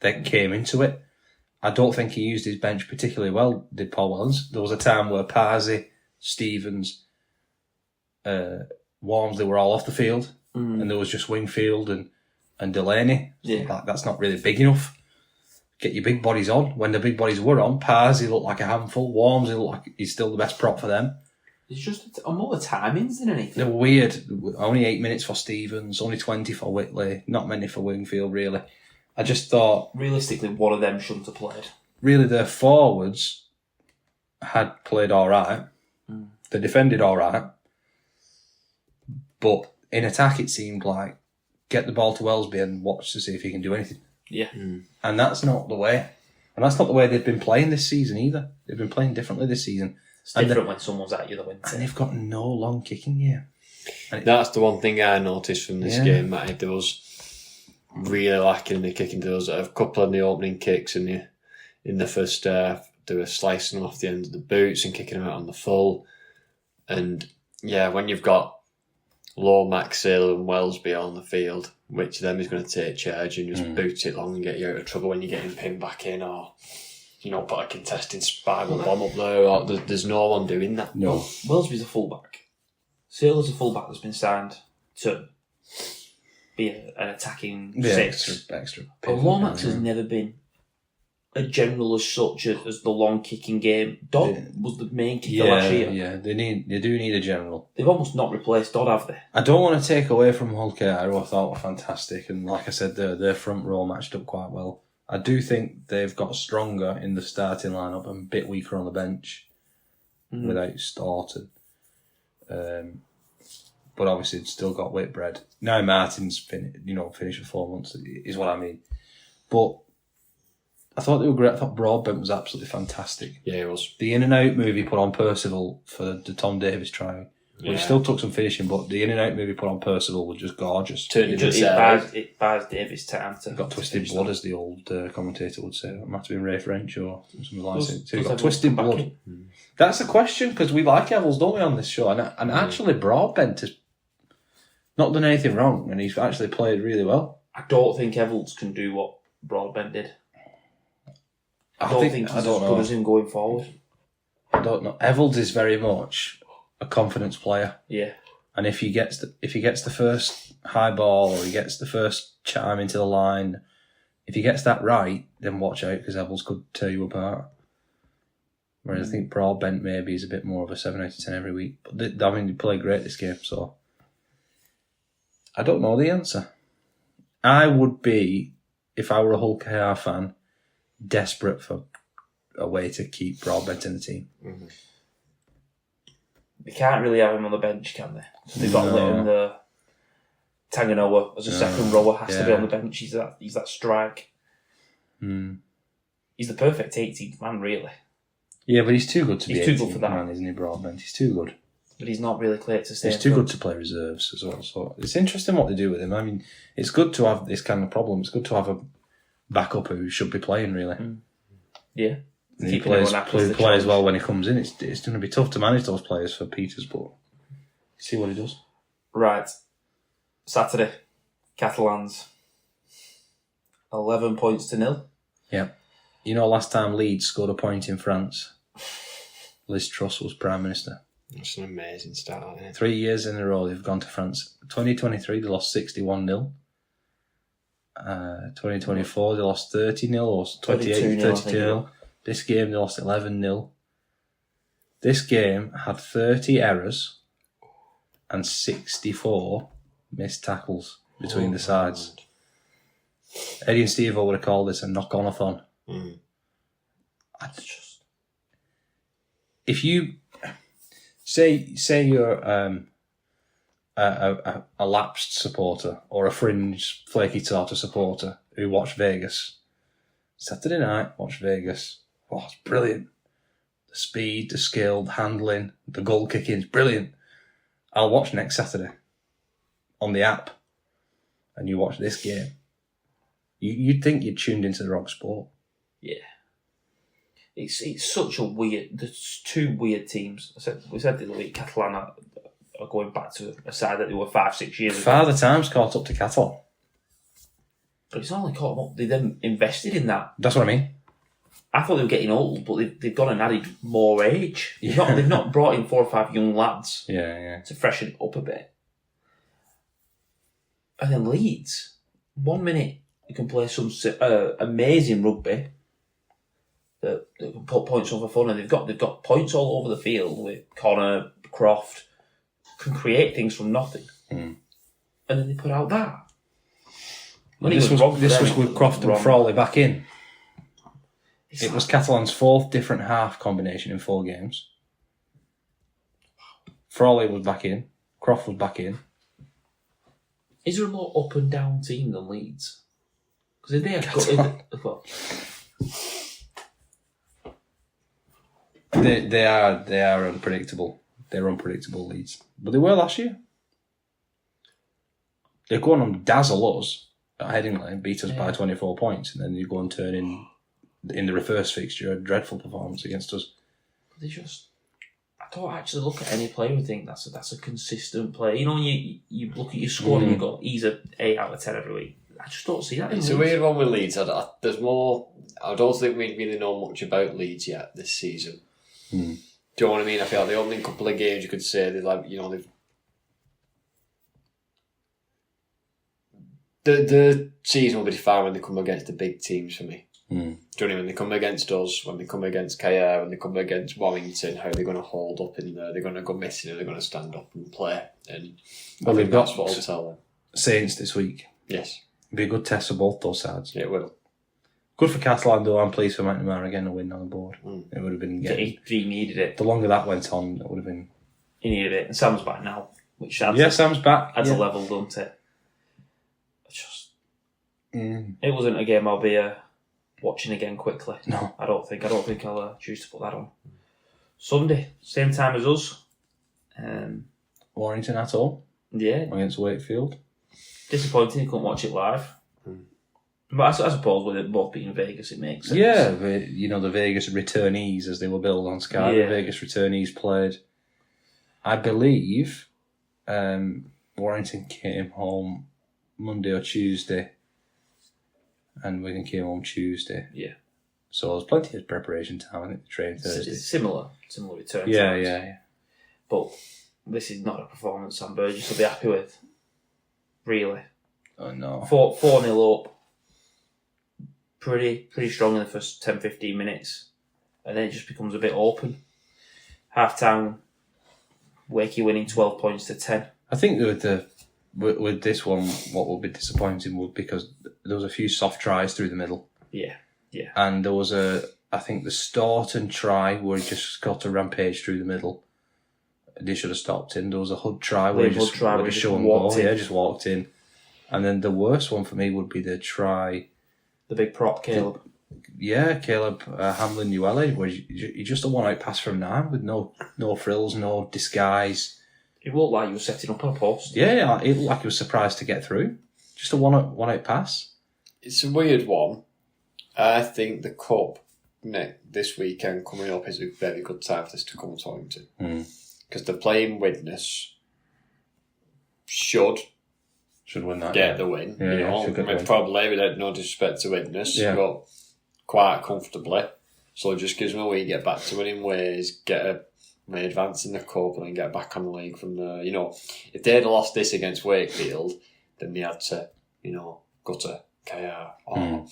They came into it. I don't think he used his bench particularly well, did Paul Wellens. There was a time where Parsi, Stevens, Walmsley were all off the field, and there was just Wingfield and Delaney. Yeah. That's not really big enough. Get your big bodies on. When the big bodies were on, Parsi looked like a handful. Walmsley looked like he's still the best prop for them. It's just more the timings than anything. They were weird. Only 8 minutes for Stevens, only 20 for Whitley, not many for Wingfield, really. I just thought... Realistically, one of them shouldn't have played. Really, their forwards had played all right. They defended all right. But in attack, it seemed like get the ball to Wellesby and watch to see if he can do anything. Yeah. And that's not the way. And that's not the way they've been playing this season either. They've been playing differently this season. It's different when someone's at you, though, isn't And it? they've got no long kicking game. That's the one thing I noticed from this game, Matty. There was really lacking in the kicking. There was a couple of the opening kicks in the first half. They were slicing them off the end of the boots and kicking them out on the full. And yeah, when you've got Lomax, Sailor and Wellesby on the field, which of them is going to take charge and just boot it long and get you out of trouble when you're getting pinned back in, or put a contesting spiral bomb up there, or there's no one doing that. No. Wellesby's a fullback. Sailor's a fullback that's been signed to be an attacking six. Extra. But Lomax has never been a general as such as the long kicking game. Dodd was the main kicker last year. Yeah, they do need a general. They've almost not replaced Dodd, have they? I don't want to take away from Hull KR, who I thought were fantastic, and like I said, their front row matched up quite well. I do think they've got stronger in the starting lineup and a bit weaker on the bench without Staunton. But obviously, it's still got Whitbread. Now Martin's finished for 4 months is what I mean. But I thought they were great. I thought Broadbent was absolutely fantastic. Yeah, it was. The in and out move he put on Percival for the Tom Davis trial. Well, he still took some finishing, but the in and out move he put on Percival was just gorgeous. It buys Davis time to... Got twisted blood, as the old commentator would say. That might have been Ray French or something like that. So he got twisted blood. That's the question, because we like Evans, don't we, on this show? And actually, Broadbent has not done anything wrong, and he's actually played really well. I don't think Evans can do what Broadbent did. I don't think he's as good as him going forward. I don't know. Evans is very much a confidence player. Yeah. And if he gets the first high ball or he gets the first chime into the line, if he gets that right, then watch out, because Evans could tear you apart. Whereas I think Broadbent maybe is a bit more of a 7 out of 10 every week. But they played great this game, so I don't know the answer. I would be, if I were a Hull KR fan, desperate for a way to keep Broadbent in the team. Mm-hmm. They can't really have him on the bench, can they? So they've got to let him the Tanganoa as a second rower has to be on the bench. He's that strike. He's the perfect 18th man, really. Yeah, but he's too good to be 18th too good for that, man, isn't he, Broadbent? He's too good. But he's not really clear to stay. He's too good to play reserves as well. So it's interesting what they do with him. I mean, it's good to have this kind of problem. It's good to have a backup who should be playing, really. Yeah. And he plays well when he comes in. It's going to be tough to manage those players for Peters, but see what he does. Right. Saturday, Catalans. 11 points to 0. Yeah. You know, last time Leeds scored a point in France, Liz Truss was Prime Minister. That's an amazing start, isn't it? 3 years in a row they've gone to France. 2023 they lost 61-0. 2024 they lost 30-0 or 28-32-0. This game they lost 11-0. This game had 30 errors and 64 missed tackles between the sides. Eddie and Steve would have called this a knock-on-a-thon. If you say you're a lapsed supporter or a fringe flaky tartar supporter who watched Vegas Saturday night, watched Vegas. Oh, it's brilliant. The speed, the skill, the handling, the goal kicking, it's brilliant. I'll watch next Saturday on the app, and you watch this game. You'd think you'd tuned into the wrong sport. Yeah. It's such a weird... There's two weird teams. We said the other week, Catalan are going back to a side that they were 5-6 years ago. Father Time's caught up to Catalan. But it's not only caught them up, they then invested in that. That's what I mean. I thought they were getting old, but they've gone and added more age. They've not brought in 4 or 5 young lads to freshen it up a bit. And then Leeds, 1 minute you can play some amazing rugby that can put points on for fun, and they've got points all over the field with Connor, Croft, can create things from nothing. And then they put out that. This was with Croft and Frawley back in. It was Catalan's 4th different half combination in 4 games. Frawley was back in. Croft was back in. Is there a more up and down team than Leeds? Because if they have they are unpredictable. They're unpredictable, Leeds, but they were last year. They go on and dazzle us at Headingley and beat us by 24 points, and then you go and turn in the reverse fixture a dreadful performance against us. But I don't actually look at any player and think that's a consistent player. You know, when you look at your squad and you go, he's an 8 out of 10 every week. I just don't see that. It's a weird one with Leeds. There's more. I don't think we really know much about Leeds yet this season. Do you know what I mean? I feel like the opening couple of games you could say they've the season will be defined when they come against the big teams for me. Do you know when they come against us, when they come against KR, when they come against Warrington, how they're going to hold up in there? They're going to go missing, or they're going to stand up and play. And Well, I they've think got that's what I'll tell them. Saints this week. Yes, It'd be a good test for both those sides. it will. Good for Catalan, though. I'm pleased for McNamara again to win on the board. It would have been He needed it. the longer that went on, it would have been. He needed it. And Sam's back now, which adds, Yeah, Sam's back. adds yeah. a level, doesn't it? It wasn't a game I'll be watching again quickly. No. I don't think I'll choose to put that on. Sunday, same time as us. Warrington at all Yeah, against Wakefield. disappointing you couldn't watch it live. But I suppose with it both being Vegas, it makes sense. Yeah, the Vegas returnees, as they were billed on Sky, Yeah. the Vegas returnees played. I believe Warrington came home Monday or Tuesday, and Wigan came home Tuesday. Yeah. So there's plenty of preparation time. I think the train Thursday. It's similar return Yeah, times. yeah. But this is not a performance Sam Burgess will be happy with. Really. Oh no. 4-0 up. Pretty strong in the first 10-15 minutes. And then it just becomes a bit open. Half time, Wakey winning 12 points to 10. I think with this one, what will be disappointing would because there was a few soft tries through the middle. Yeah. And there was I think the Staunton try where he just got a rampage through the middle. They should have stopped him. There was a Hud try where he just walked in. And then the worst one for me would be the try. The big prop, Caleb. Yeah, Caleb Hamlin Uele, where he just a one-out pass from Nam with no frills, no disguise. It looked like you were setting up on a post. Yeah, it looked like he was surprised to get through. Just a one-out pass. It's a weird one. I think the Cup this weekend coming up is a very good time for this to come to Warrington. Because they're playing Widnes. Should win that. get the win. Yeah, should get the win. Probably, without no disrespect to Widnes, but quite comfortably. So it just gives them a week, get back to winning ways, may advance in the Cup and then get back on the league from there. If they had lost this against Wakefield, then they had to, go to KR or,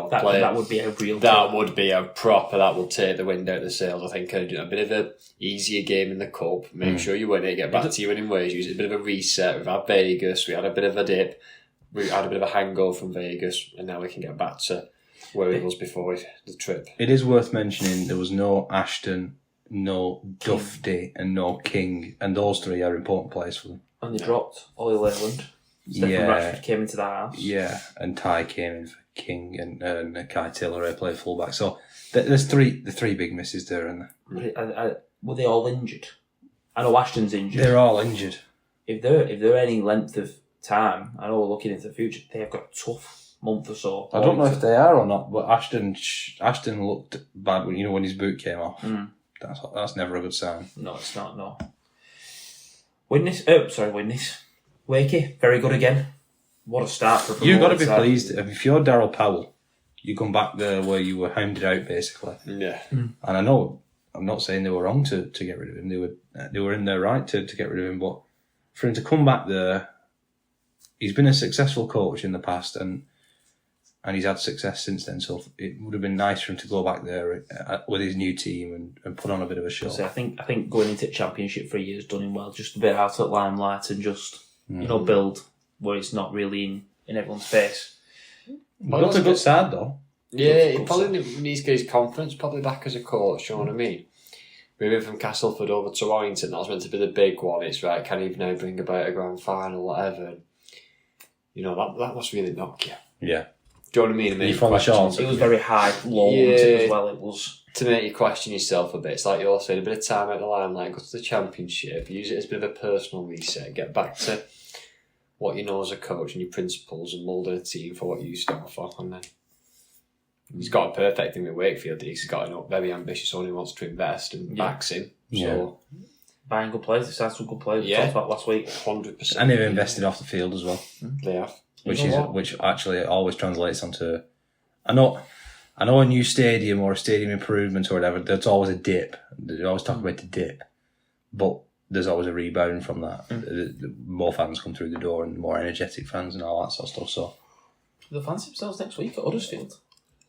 play. That would be a real That would be a proper, that would take the wind out of the sails. I think a bit of a easier game in the Cup. Make sure you win it, get back to your winning ways, use it a bit of a reset. We've had Vegas, we had a bit of a dip, we had a bit of a hangover from Vegas, and now we can get back to where it was before the trip. It is worth mentioning there was no Ashton, no Dufty, and no King, and those three are important players for them. And they dropped Ollie Leyland. Stephen Bradford came into the house. Yeah, and Ty came in for King, and Kai Taylor played fullback. So there's the three big misses there, and were they all injured? I know Ashton's injured. they're all injured. If they're any length of time, I know we're looking into the future. They've got a tough month or so. I don't know if they are or not, but Ashton looked bad when his boot came off. That's never a good sign. No, it's not. No. Widnes. Wakey, very good again. What a start for a You've got to be side. pleased. If you're Darryl Powell, you come back there where you were hounded out, basically. Yeah. And I know, I'm not saying they were wrong to get rid of him. They were in their right to get rid of him, but for him to come back there, he's been a successful coach in the past, and he's had success since then. So it would have been nice for him to go back there with his new team and put on a bit of a show. So I think going into the Championship for a year has done him well. Just a bit out of limelight and just build where it's not really in everyone's face. Built a good side though. Yeah, he probably needs to get his confidence probably back as a coach, you know what I mean? Moving from Castleford over to Warrington, that was meant to be the big one. It's right, can he now bring about a grand final, whatever? That must really knock you. Yeah. Do you know what I mean? You from the shorts. It was very high, low as well. It was to make you question yourself a bit. It's like you're saying, a bit of time out of the limelight, go to the Championship, use it as a bit of a personal reset, get back to what you know as a coach and your principles and moulding a team for what you stand for. And then he's got a perfect thing with Wakefield. He's got a very ambitious owner who wants to invest and backs him. So buying good players. They signed some good players. Yeah. We talked about last week. 100%. And they've invested off the field as well. They have. Which actually always translates onto. I know a new stadium or a stadium improvement or whatever. There's always a dip. They always talk about the dip, but there's always a rebound from that. More fans come through the door and more energetic fans and all that sort of stuff. So The fancy themselves next week at Huddersfield.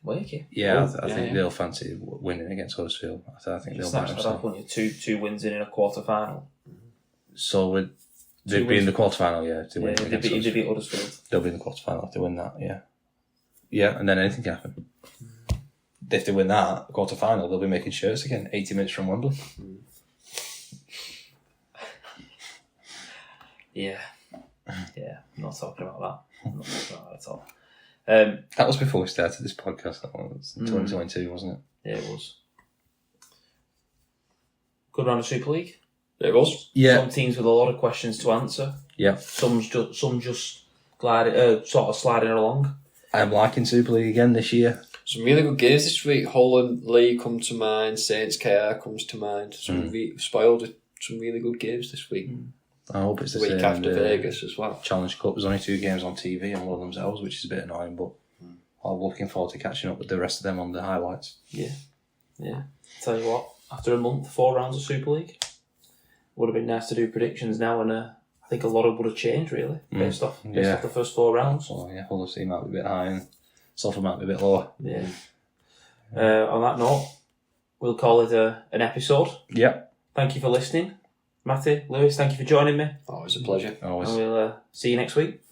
Wakey. Yeah, Oh, I think yeah. they'll fancy winning against Huddersfield. I think they'll back Snatched that themselves. up, wouldn't you? Two wins in a quarter final. So they'd be in the quarter final, yeah. If they win Yeah, against they Huddersfield. beat Huddersfield. They'll be in the quarter final if they win that, yeah. Yeah, and then anything can happen. If they win that quarter final, they'll be making shirts again, 80 minutes from Wembley. Yeah. Yeah, I'm not talking about that. I'm not talking about that at all. That was before we started this podcast. That was 2022, wasn't it? Yeah, it was. Good round of Super League. It was. Yeah. Some teams with a lot of questions to answer. Yeah. Some just gliding, sort of sliding along. I'm liking Super League again this year. Some really good games this week. Holland, Lee come to mind. Saints KR comes to mind. Spoiled with some really good games this week. I hope it's the The week same. after in the Vegas as well. Challenge Cup. There's only 2 games on TV and one of them's ours, which is a bit annoying, but I'm looking forward to catching up with the rest of them on the highlights. Yeah. Tell you what, after a month, 4 rounds of Super League, would have been nice to do predictions now, and I think a lot of would have changed really based off the first 4 rounds. So yeah, Huddersfield might be a bit high and Salford might be a bit lower. Yeah. On that note, we'll call it an episode. Yep. Thank you for listening. Matty, Lewis, thank you for joining me. Always a pleasure. Always. And we'll see you next week.